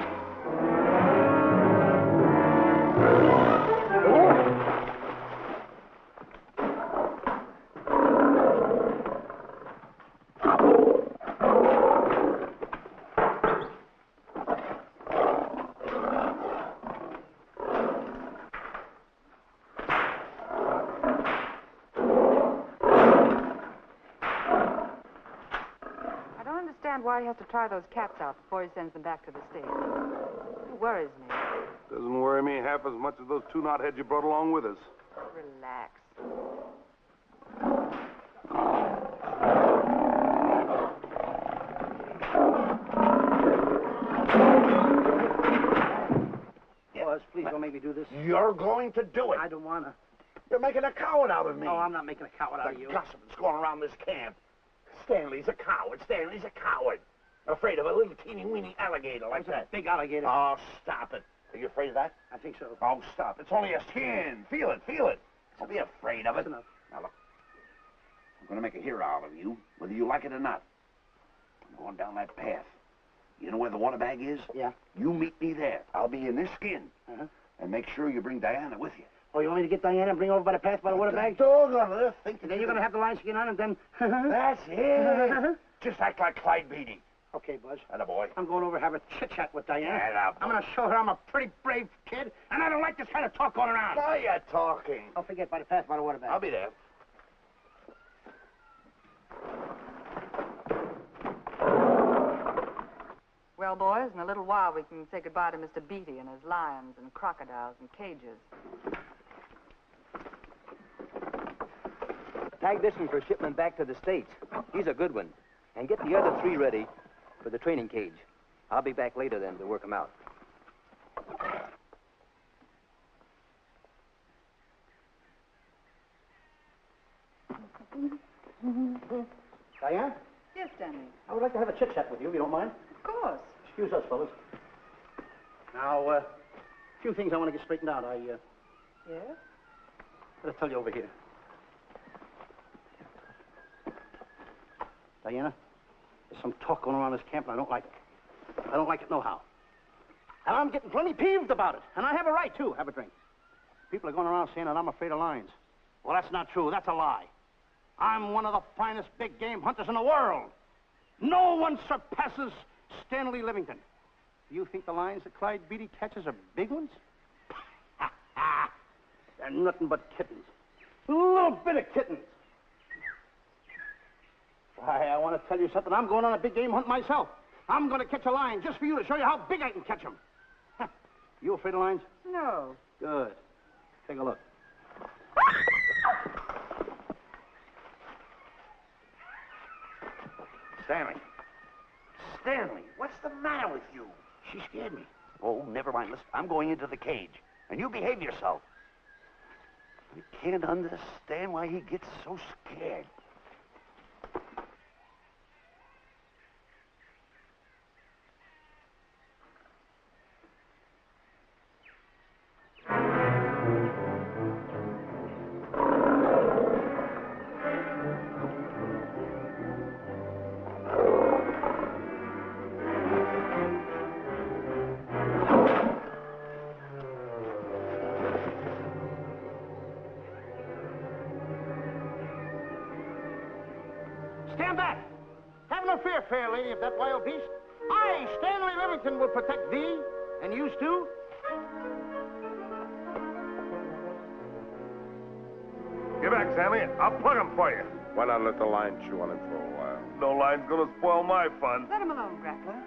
Why he has to try those cats out before he sends them back to the States. It worries me. Doesn't worry me half as much as those two knotheads you brought along with us. Relax. Buzz, please this. You're going to do it. I don't want to. You're making a coward out of me. No, I'm not making a coward out of you. The gossip that's going around this camp. Stanley's a coward. Stanley's a coward. Afraid of a little teeny-weeny alligator like that. A big alligator. Oh, stop it. Are you afraid of that? I think so. Oh, stop. It's only a skin. Feel it, feel it. Don't be afraid of it. That's enough. Now, look. I'm going to make a hero out of you, whether you like it or not. I'm going down that path. You know where the water bag is? Yeah. You meet me there. I'll be in this skin. Uh-huh. And make sure you bring Diana with you. Oh, you want me to get Diana and bring her over by the path by the water bag? Doggone it. Think Then you're going to have the lion skin on and then... That's it. Just act like Clyde Beatty. Okay, Buzz. Attaboy. I'm going over to have a chit-chat with Diana. Attaboy. I'm going to show her I'm a pretty brave kid, and I don't like this kind of talk going around. Now you're talking. Don't forget by the path by the water bag. I'll be there. Well, boys, in a little while we can say goodbye to Mr. Beatty and his lions and crocodiles and cages. Tag this one for shipment back to the States. He's a good one. And get the other 3 ready for the training cage. I'll be back later then to work them out. Diana, Yes, Stanley. I would like to have a chit-chat with you, if you don't mind. Of course. Excuse us, fellas. Now, a few things I want to get straightened out. Yes? Gotta tell you over here. Diana, there's some talk going around this camp, and I don't like it. I don't like it nohow. And I'm getting plenty peeved about it. And I have a right, too. Have a drink. People are going around saying that I'm afraid of lions. Well, that's not true. That's a lie. I'm one of the finest big game hunters in the world. No one surpasses Stanley Livington. You think the lions that Clyde Beatty catches are big ones? They're nothing but kittens. A little bit of kittens. Why, I want to tell you something. I'm going on a big game hunt myself. I'm going to catch a lion just for you to show you how big I can catch him. You afraid of lions? No. Good. Take a look. Stanley. Stanley, what's the matter with you? She scared me. Oh, never mind. Listen, I'm going into the cage. And you behave yourself. I can't understand why he gets so scared. Stand back. Have no fear, fair lady of that wild beast. I, Stanley Livington, will protect thee and you too. Get back, Stanley. I'll plug him for you. Why not let the lion chew on him for a while? No line's gonna spoil my fun. Let him alone, Grappler.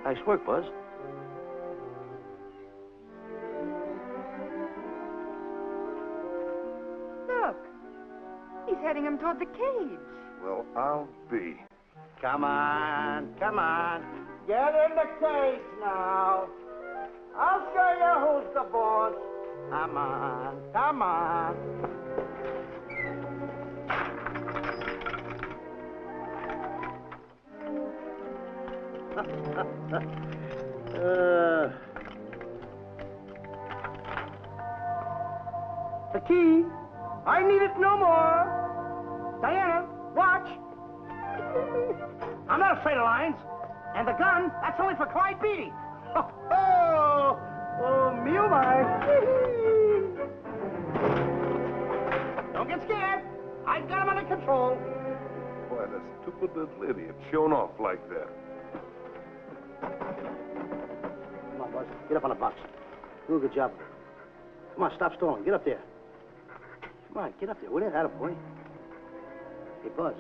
Nice work, Buzz. Look. He's heading him toward the cage. Well, I'll be. Come on, come on. Get in the cage now. I'll show you who's the boss. Come on, come on. The key. I need it no more. Diana, watch. I'm not afraid of lions. And the gun, that's only for Clyde Beatty. Oh, me oh my. Don't get scared. I've got him under control. Boy, that stupid little idiot showing off like that. Come on, Buzz. Get up on the box. Do a good job. Come on, stop stalling. Get up there. Come on, get up there. Will you? Attaboy. Hey, Buzz,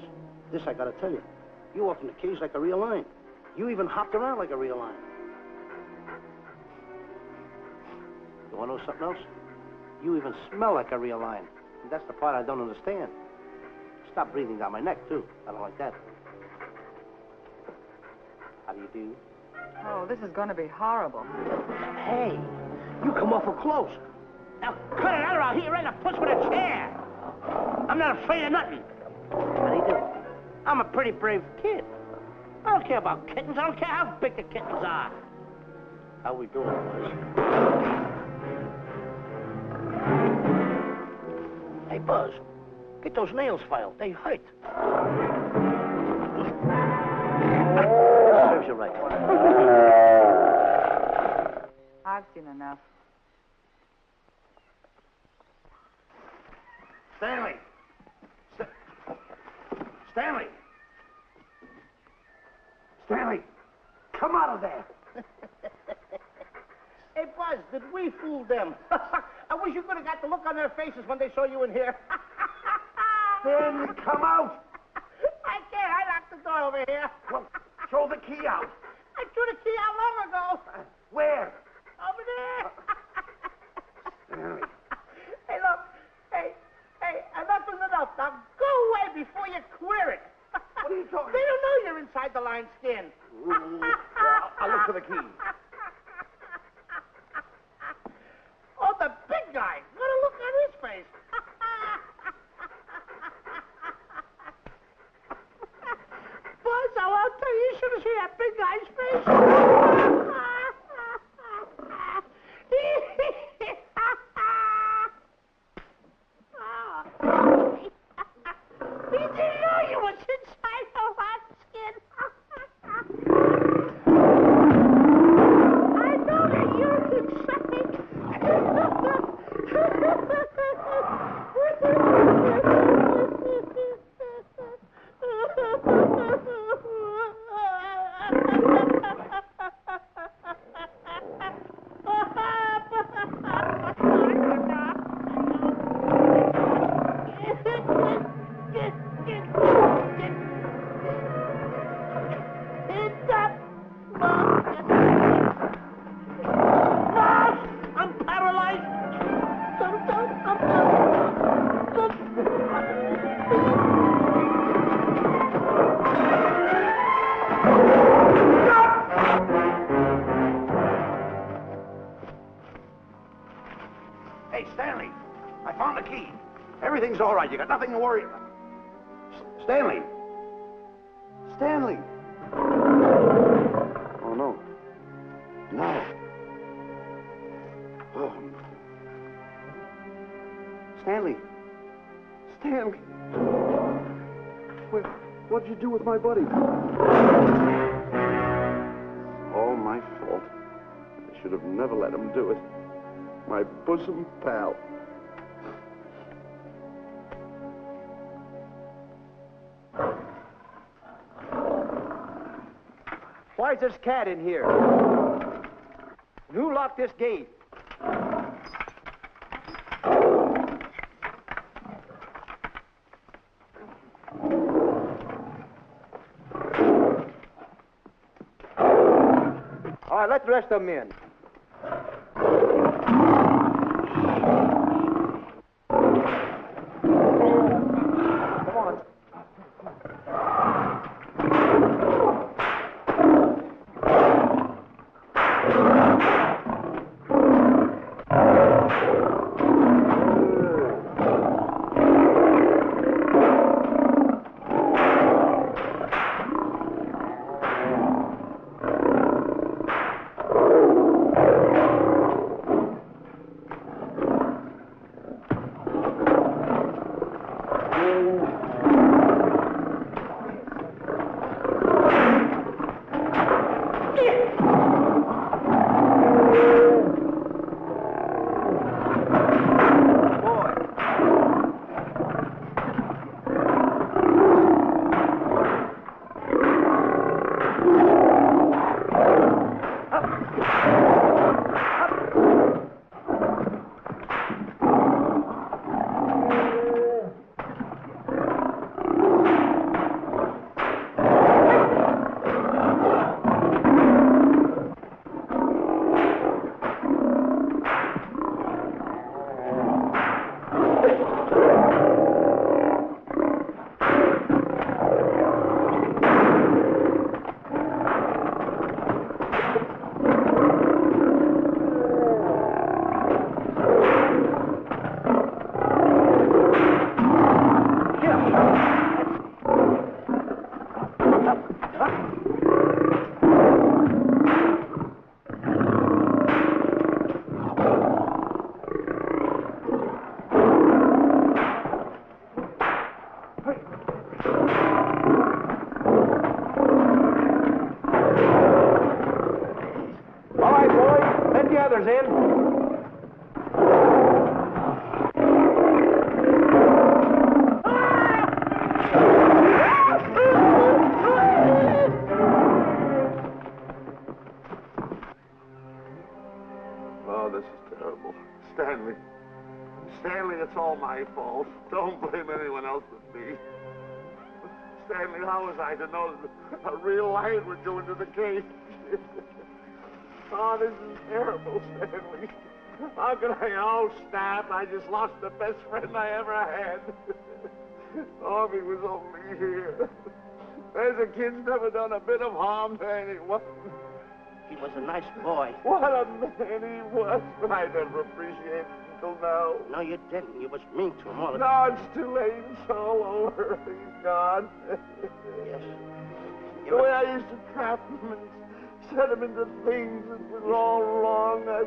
this I gotta tell you. You walked in the cage like a real lion. You even hopped around like a real lion. You wanna know something else? You even smell like a real lion. And that's the part I don't understand. Stop breathing down my neck, too. I don't like that. How do you do? Oh, this is going to be horrible. Hey, You come awful close. Now, cut it out or I'll hit you right in the puss with a chair. I'm not afraid of nothing. How do you do? I'm a pretty brave kid. I don't care about kittens. I don't care how big the kittens are. How we doing, boys? Hey, Buzz, get those nails filed. They hurt. Serves you right. I've seen enough. Stanley! Stanley! Stanley! Come out of there! Hey, Buzz, did we fool them? I wish you could have got the look on their faces when they saw you in here. Stanley, come out! I can't. I locked the door over here. Well, throw the key out. I threw the key out long ago. Where? Over there. Stanley. Hey, look. Hey, enough is enough. Now go away before you queer it. What are you talking They don't know you're inside the lion's skin. I'll look for the key. Oh, the big guy. What a look on his face. Buzz, I'll tell you, you should have seen that big guy's face. He didn't know you was inside the lion's skin. I know that you're inside. I'm paralyzed. Hey, Stanley, I found the key. Everything's all right. You got nothing to worry about. Stanley! Stanley! Oh, no. No. Oh. Stanley! Stanley! What'd you do with my buddy? All my fault. I should have never let him do it. My bosom pal. Why is this cat in here? And who locked this gate? All right, let the rest of them in. Come on. Don't blame anyone else but me. Stanley, how was I to know that a real lion would go into the cage? Oh, this is terrible, Stanley. How could I? Oh, snap. I just lost the best friend I ever had. Oh, if he was only here. There's a kid's never done a bit of harm to anyone. He was a nice boy. What a man he was. I never appreciated it until now. No, you didn't. You was mean to him all the No, it's too late. It's all over. He's gone. Yes. The way I used to trap him and set him into things that was all wrong, I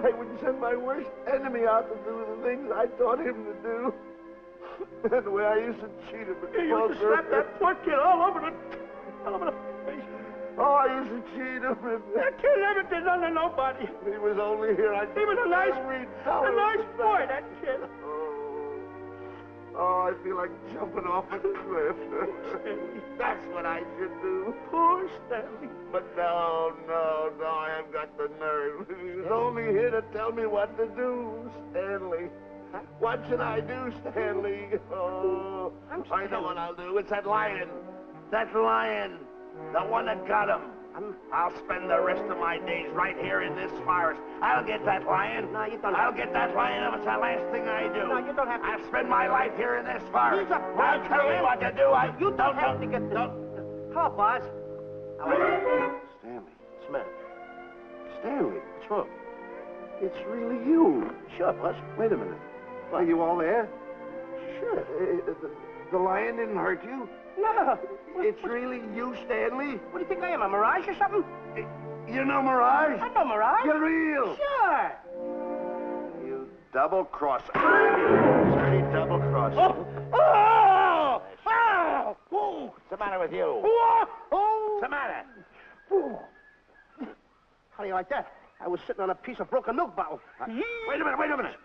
would send my worst enemy out to do the things I taught him to do. And the way I used to cheat him. You used to slap that poor kid all over the face. Oh, I used to cheat him. That kid never did nothing to nobody. He was only here. He was a nice boy, that kid. Oh, I feel like jumping off a cliff. That's what I should do. Poor Stanley. But no, I haven't got the nerve. He was only here to tell me what to do, Stanley. What should I do, Stanley? Oh, I know what I'll do. It's that lion. That lion. The one that got him. I'll spend the rest of my days right here in this forest. I'll get that lion. No, you don't I'll get that lion if it's the last thing I do. No, you don't have to. I'll spend my life here in this forest. He's a Now tell me what to do. You don't have to get the... Hello, boss. Stanley. What's the matter? Stanley. What's wrong? It's really you. Sure, boss. Wait a minute. Are you all there? Sure. The lion didn't hurt you? No. It's really you, Stanley? What do you think I am, a mirage or something? You know Mirage? I know mirage. You're real. Sure. You double-crosser. Dirty double-crosser. Oh! What's the matter with you? What's the matter? How do you like that? I was sitting on a piece of broken milk bottle. Wait a minute.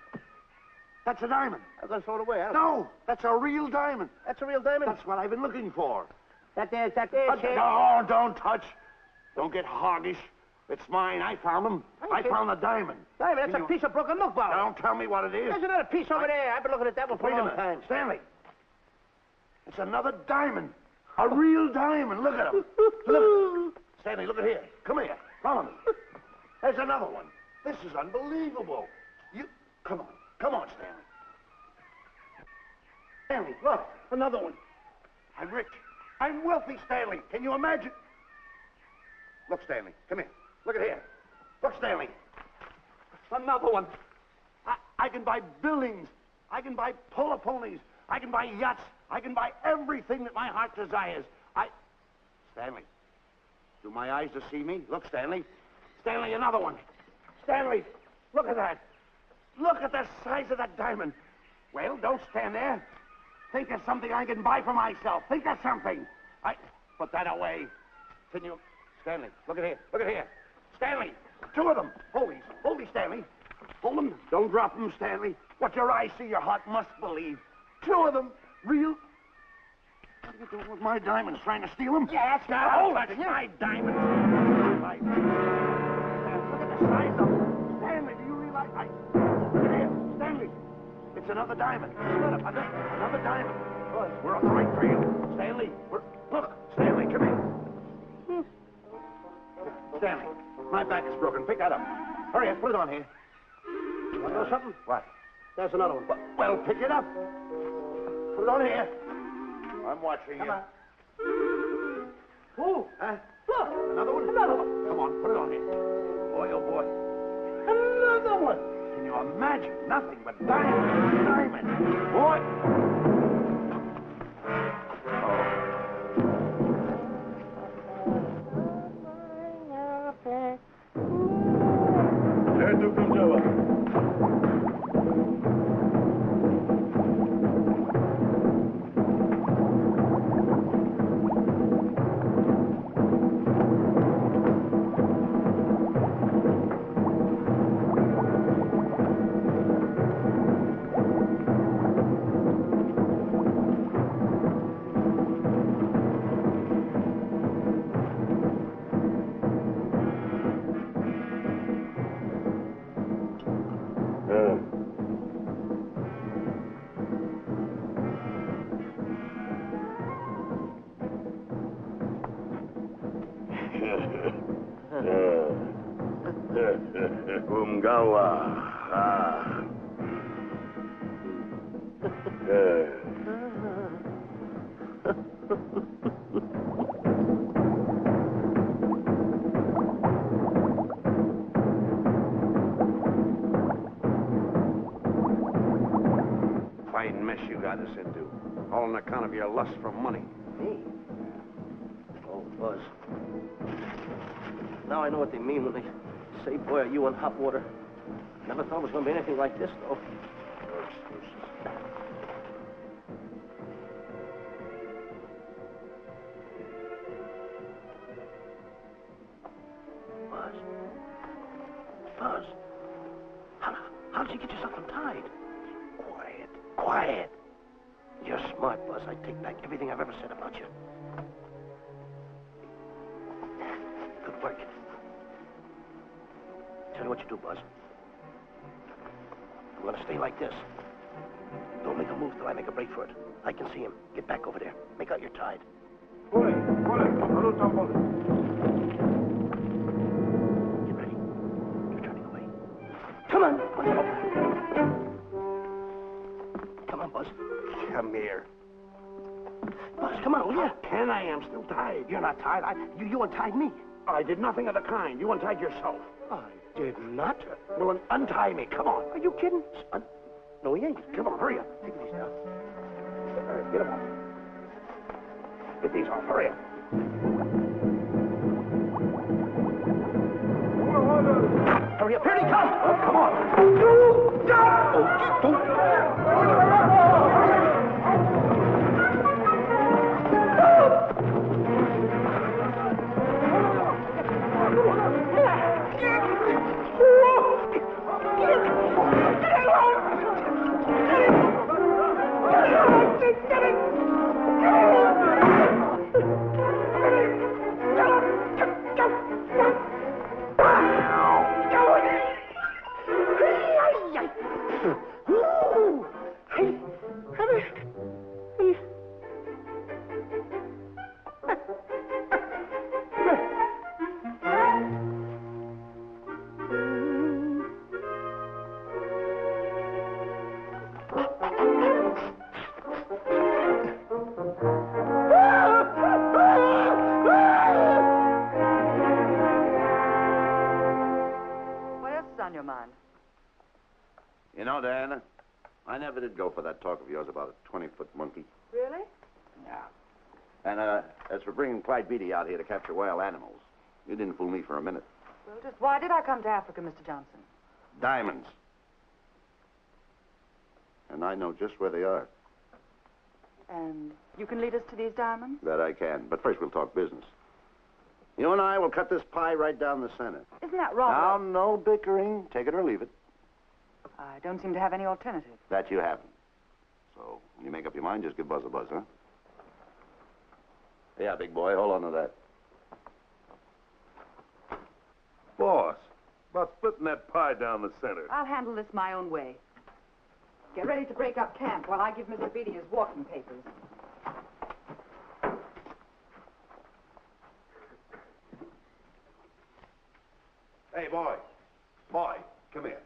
That's a diamond. I'm going to throw it away. No, that's a real diamond. That's a real diamond? That's what I've been looking for. That there, kid. No, don't touch. Don't get hoggish. It's mine. I found them. I found the diamond. Diamond, that's a piece of broken milk bottle. Don't tell me what it is. There's another piece over there. I've been looking at that one for a long time. Stanley. It's another diamond. A real diamond. Look at him. Look. Stanley, look at here. Come here. Follow me. There's another one. This is unbelievable. Come on, Stanley. Stanley, look. Another one. I'm rich. I'm wealthy, Stanley. Can you imagine? Look, Stanley. Come here. Look at here. Look, Stanley. Another one. I can buy buildings. I can buy polo ponies. I can buy yachts. I can buy everything that my heart desires. Stanley, do my eyes deceive me? Look, Stanley. Stanley, another one. Stanley, look at that. Look at the size of that diamond. Well, don't stand there. Think of something I can buy for myself. Think of something. Put that away. Can you... Stanley, look at here. Look at here. Stanley, two of them. Hold these, Stanley. Hold them. Don't drop them, Stanley. What your eyes see, your heart must believe. Two of them. Real... What are you doing with my diamonds? Trying to steal them? Yes, Oh, that's my diamonds. Look at the size of them. Stanley, do you realize... Look at here. Stanley. It's another diamond. Look, another diamond. We're on the right trail. Stanley, look, Stanley, come here. Stanley, my back is broken. Pick that up. Hurry up, put it on here. You want to know something? What? There's another one. Well, pick it up. Put it on here. I'm watching you. Oh, Look, another one? Another one. Come on, put it on here. Boy, oh boy. Another one. Can you imagine? Nothing but diamonds. Boy. Esto escuchaba. Umgawa. Fine mess you got us into. All on account of your lust for money. Me? Oh, Buzz. Now I know what they mean when they say, boy, are you in hot water. Never thought it was going to be anything like this, though. Buzz. How did you get yourself untied? Quiet. You're smart, Buzz. I take back everything I've ever said about you. Good work. Tell you what you do, Buzz. I'm going to stay like this. Don't make a move till I make a break for it. I can see him. Get back over there. Make out you're tied. Pull it. Get ready. You're turning away. Come on. Come on, Buzz. Come here. Buzz, come on, will you? Ken, I am still tied. You're not tied. You untied me. I did nothing of the kind. You untied yourself. I did not. Well, then untie me. Come on. Are you kidding? No, he ain't. Come on, hurry up. Take it easy now. All right, get him off. Get these off. Hurry up. Hurry up. Here he comes. Come on. You know, Diana, I never did go for that talk of yours about a 20-foot monkey. Really? Yeah. And as for bringing Clyde Beatty out here to capture wild animals, you didn't fool me for a minute. Well, just why did I come to Africa, Mr. Johnson? Diamonds. And I know just where they are. And you can lead us to these diamonds? That I can. But first we'll talk business. You and I will cut this pie right down the center. Isn't that wrong? Now, no bickering. Take it or leave it. I don't seem to have any alternative. That you haven't. So, when you make up your mind, just give Buzz a buzz, huh? Yeah, big boy, hold on to that. Boss, about splitting that pie down the center. I'll handle this my own way. Get ready to break up camp while I give Mr. Beatty his walking papers. Hey, boy. Boy, come here.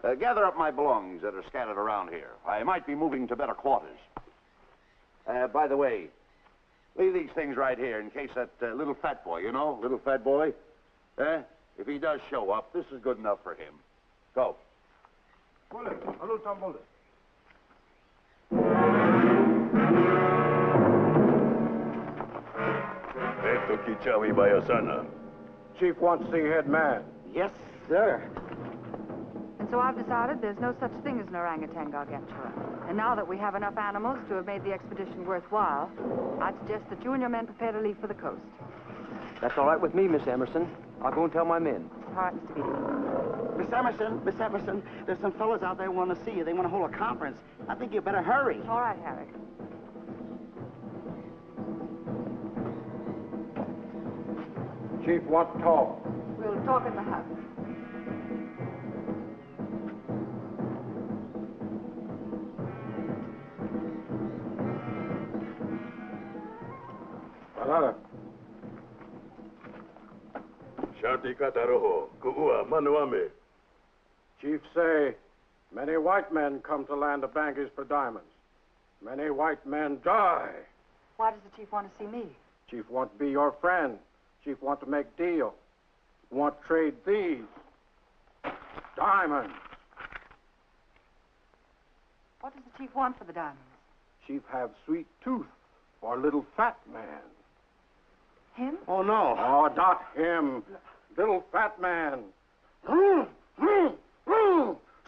Now, gather up my belongings that are scattered around here. I might be moving to better quarters. By the way, leave these things right here in case that little fat boy, little fat boy, if he does show up, this is good enough for him. Go. Esto Kichawi Bayasana. Chief wants to see head man. Yes, sir. And so I've decided there's no such thing as an orangutan gargantua. And now that we have enough animals to have made the expedition worthwhile, I'd suggest that you and your men prepare to leave for the coast. That's all right with me, Miss Emerson. I'll go and tell my men. All right, Mr. Beatty. Miss Emerson, there's some fellas out there who want to see you. They want to hold a conference. I think you better hurry. All right, Harry. Chief wants to talk. We'll talk in the hut. Shanti kataroho, ku'ua manuame. Chief say, many white men come to land of Bangis for diamonds. Many white men die. Why does the chief want to see me? Chief want to be your friend. Chief want to make deal. Want to trade these diamonds. What does the chief want for the diamonds? Chief have sweet tooth for little fat man. Him? Oh, no. Oh, not him. Little fat man.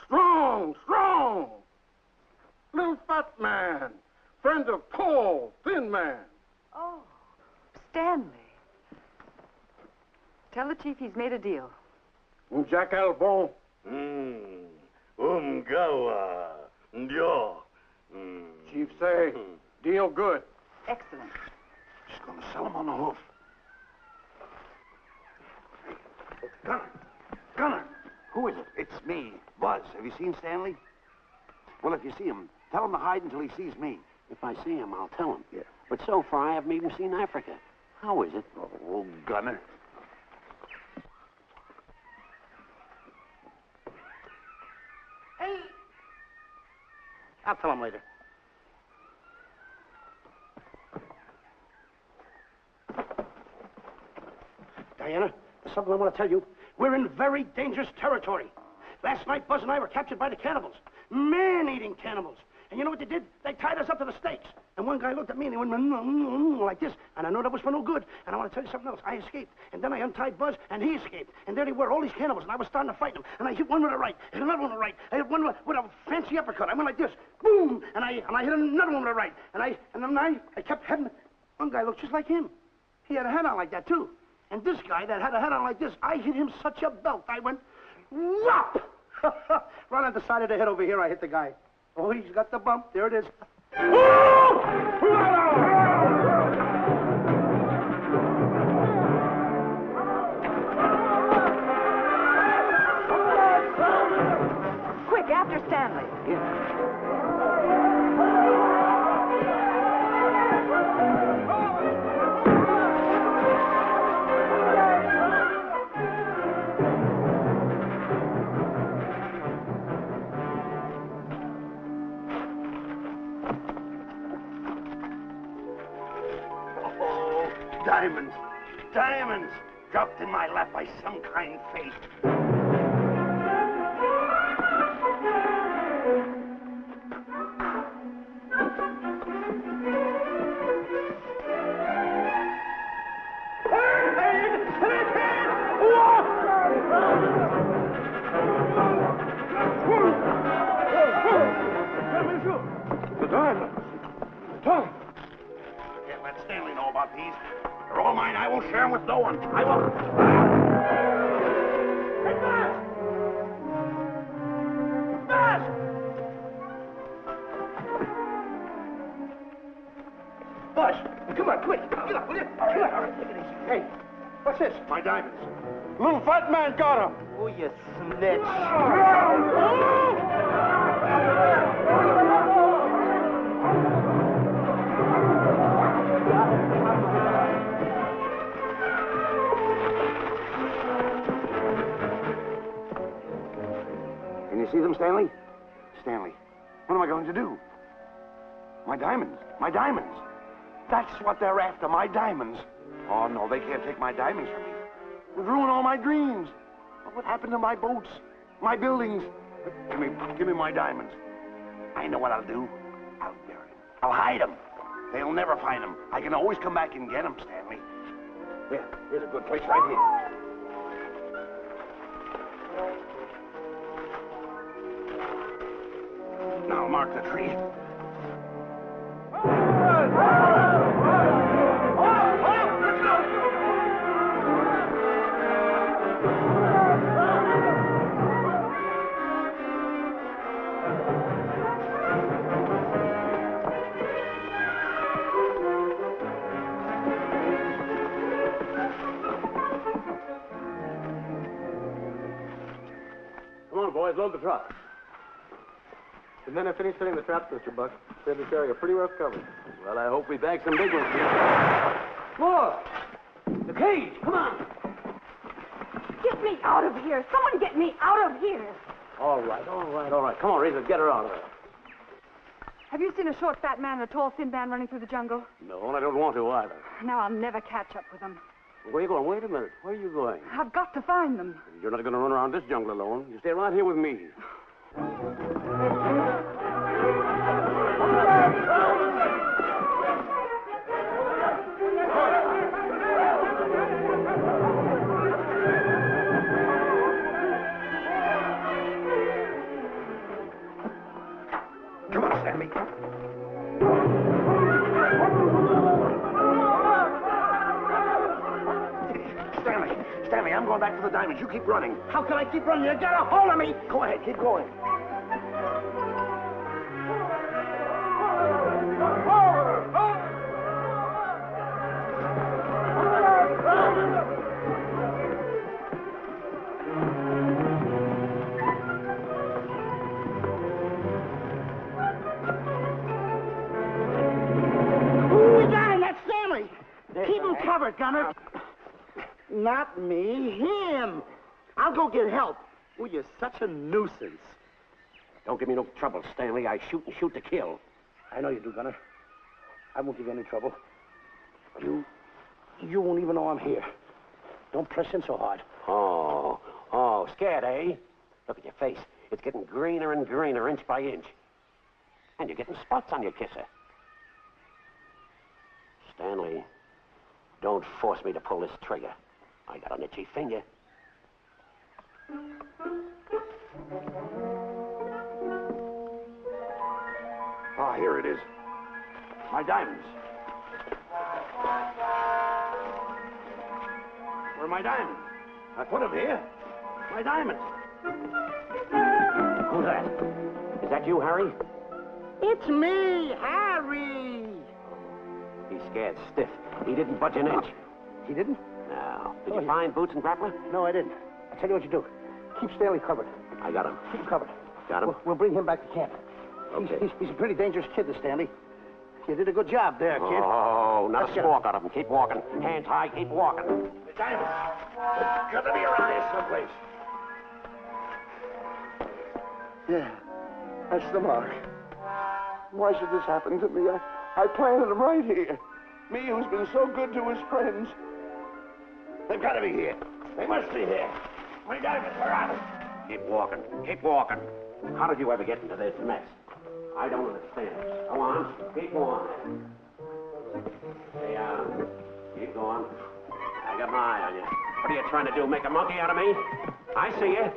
Strong, strong. Little fat man. Friend of tall, thin man. Oh, Stanley. Tell the chief he's made a deal. Jack Albon. Gawa. Ndio. Chief say, deal good. Excellent. She's going to sell him on the hoof. Gunner. Who is it? It's me, Buzz. Have you seen Stanley? Well, if you see him, tell him to hide until he sees me. If I see him, I'll tell him. Yeah. But so far, I haven't even seen Africa. How is it? Oh, Gunner. Hey! I'll tell him later. Diana, there's something I want to tell you. We're in very dangerous territory. Last night, Buzz and I were captured by the cannibals. Man-eating cannibals. And you know what they did? They tied us up to the stakes. And one guy looked at me and he went like this. And I know that was for no good. And I want to tell you something else. I escaped. And then I untied Buzz and he escaped. And there they were, all these cannibals. And I was starting to fight them. And I hit one with a right. Hit another one with a right. I hit one with a fancy uppercut. I went like this. Boom! And I hit another one with a right. And then I kept heading. One guy looked just like him. He had a hat on like that, too. And this guy that had a hat on like this, I hit him such a belt. I went, whop! Right on the side of the head over here, I hit the guy. Oh, he's got the bump. There it is. Quick, after Stanley. Yeah. Diamonds. Diamonds! Dropped in my lap by some kind fate. The diamonds. Tom. Can't let Stanley know about these. They're all mine. I won't share them with no one. I won't. Hey, Buzz! Buzz! Buzz, come on, quick. Get up, will you? Get up. Take it easy. Hey, what's this? My diamonds. Little fat man got him. Oh, you snitch. Can you see them, Stanley? Stanley, what am I going to do? My diamonds. My diamonds. That's what they're after, my diamonds. Oh, no, they can't take my diamonds from me. It would ruin all my dreams. What happened to my boats? My buildings? Give me my diamonds. I know what I'll do. I'll bury them. I'll hide them. They'll never find them. I can always come back and get them, Stanley. Here, here's a good place right here. Now mark the tree. Come on, boys, load the truck. The men have finished setting the traps, Mr. Buck. We have this area pretty rough covered. Well, I hope we bag some big ones here. More! The cage! Come on! Get me out of here. Someone get me out of here. All right. Come on, Razor, get her out of there. Have you seen a short, fat man and a tall, thin man running through the jungle? No, and I don't want to either. Now I'll never catch up with them. Where are you going? Wait a minute. Where are you going? I've got to find them. You're not going to run around this jungle alone. You stay right here with me. Come on, Stanley. Stanley, I'm going back for the diamonds. You keep running. How can I keep running? You got a hold of me. Go ahead, keep going. We got him. That's Stanley. Keep him covered, Gunner. Not me, him. I'll go get help. Oh, you're such a nuisance. Don't give me no trouble, Stanley. I shoot and shoot to kill. I know you do, Gunner. I won't give you any trouble. You won't even know I'm here. Don't press in so hard. Oh, scared, eh? Look at your face. It's getting greener and greener, inch by inch. And you're getting spots on your kisser. Stanley, don't force me to pull this trigger. I got an itchy finger. Ah, here it is. My diamonds. Where are my diamonds? I put them here. My diamonds. Who's that? Is that you, Harry? It's me, Harry. He's scared stiff. He didn't budge an inch. He didn't? No. Did you find Boots and Grappler? No, I didn't. I'll tell you what you do. Keep Stanley covered. I got him. Keep him covered. Got him? We'll bring him back to camp. Okay. He's a pretty dangerous kid, this Stanley. You did a good job there, kid. Oh, not Let's a go. squawk out of him. Keep walking. Hands high, keep walking. The diamonds. They've got to be around here someplace. Yeah, that's the mark. Why should this happen to me? I planted them right here. Me who's been so good to his friends. They've got to be here. They must be here. My diamonds, where are they? Keep walking. Keep walking. How did you ever get into this mess? I don't understand. Go on. Keep going. Stay on. Keep going. I got my eye on you. What are you trying to do? Make a monkey out of me? I see you.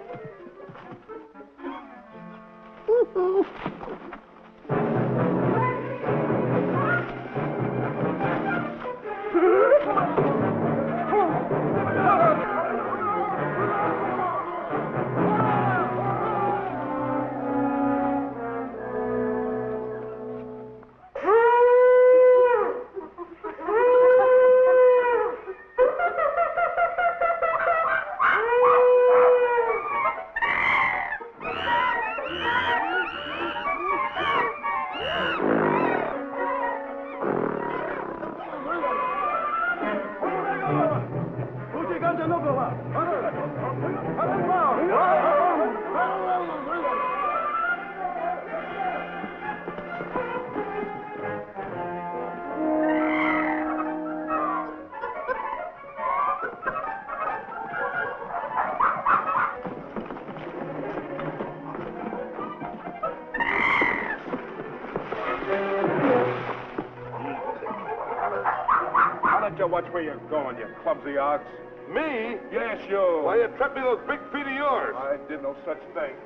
Watch where you're going, you clumsy ox. Me? Yes, you. Why, you trapped me those big feet of yours. I did no such thing.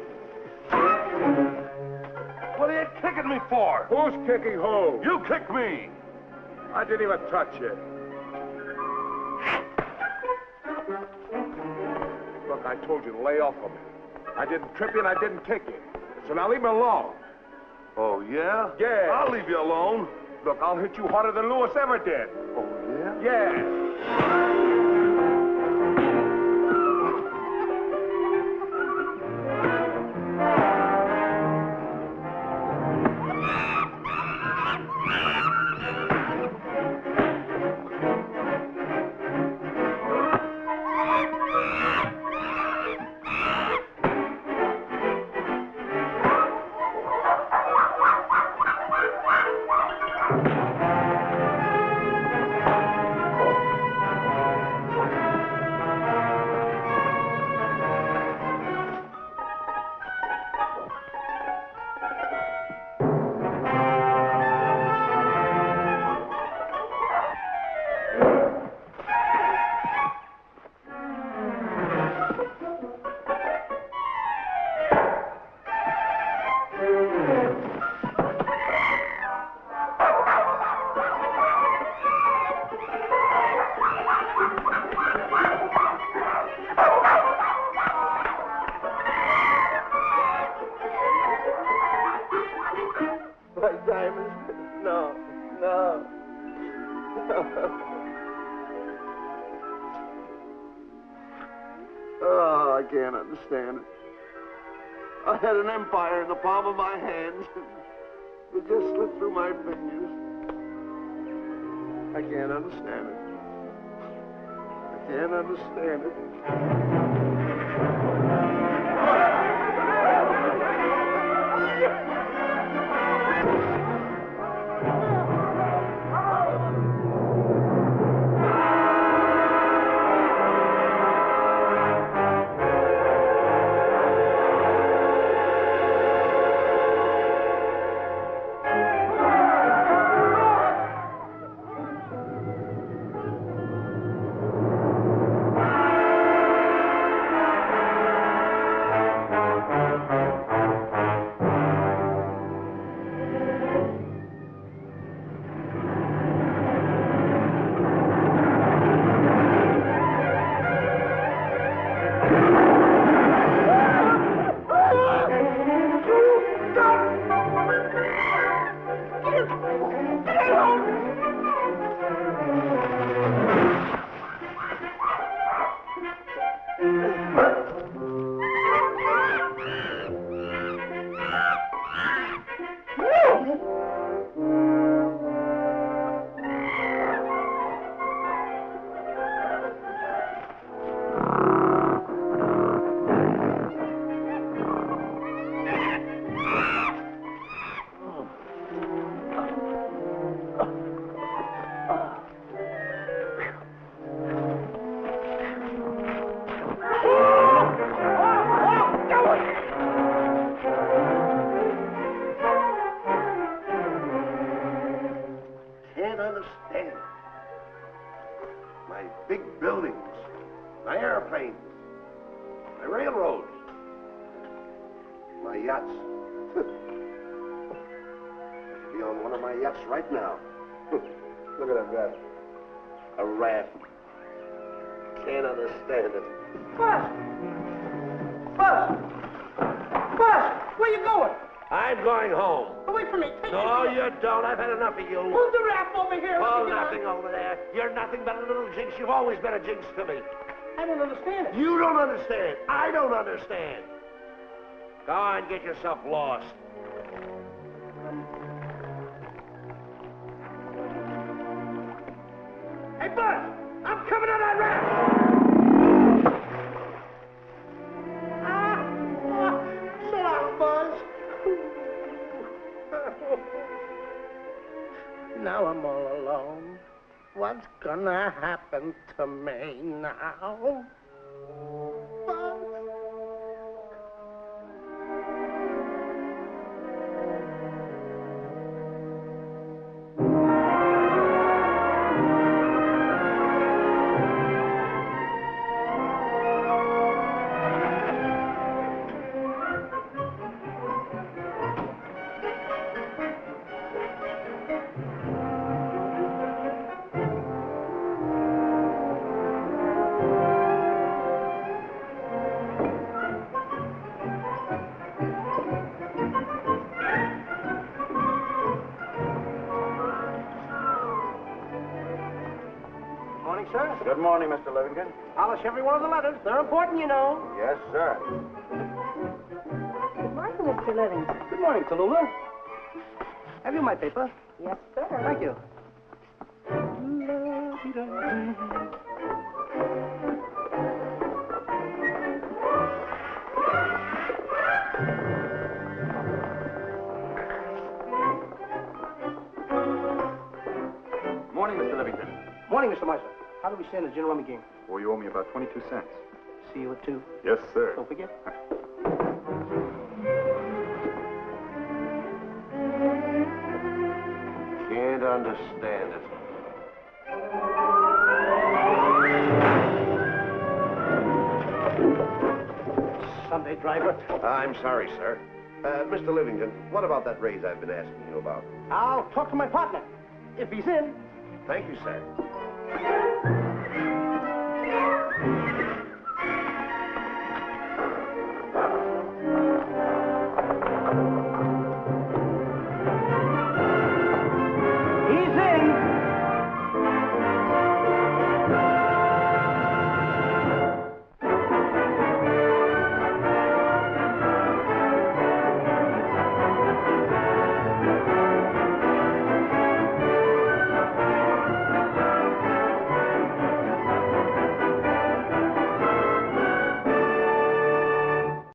What are you kicking me for? Who's kicking who? You kicked me. I didn't even touch you. Look, I told you to lay off of me. I didn't trip you and I didn't kick you. So now leave me alone. Oh, yeah? Yeah. I'll leave you alone. Look, I'll hit you harder than Lewis ever did. Oh, yeah? Yeah. diamonds. No, no. Oh, I can't understand it. I had an empire in the palm of my hands. It just slipped through my fingers. I can't understand it. I can't understand it. My big buildings, my airplanes, my railroads, my yachts. I should be on one of my yachts right now. Look at that raft. A raft. Can't understand it. Buzz! Buzz! Buzz! Where you going? I'm going home. Oh, wait for me. Take No, me. you don't. I've had enough of you. Move the raft over here. Oh, Get on. nothing over there. You're nothing but a little jinx. You've always been a jinx to me. I don't understand it. You don't understand. I don't understand. Go on, get yourself lost. Hey, Buzz! I'm coming on that raft! So long, Buzz. Now I'm all alone. What's gonna happen to me now? Buzz? Sir? Good morning, Mr. Livingston. Polish every one of the letters. They're important, you know. Yes, sir. Good morning, Mr. Livingston. Good morning, Tallulah. Have you my paper? Yes, sir. Thank you. Morning, Mr. Livingston. Morning, Mr. Meister. How do we stand the gin rummy game? Well, you owe me about 22 cents. See you at 2. Yes, sir. Don't forget. Can't understand it. Sunday driver. I'm sorry, sir. Mr. Livingston, what about that raise I've been asking you about? I'll talk to my partner. If he's in. Thank you, sir.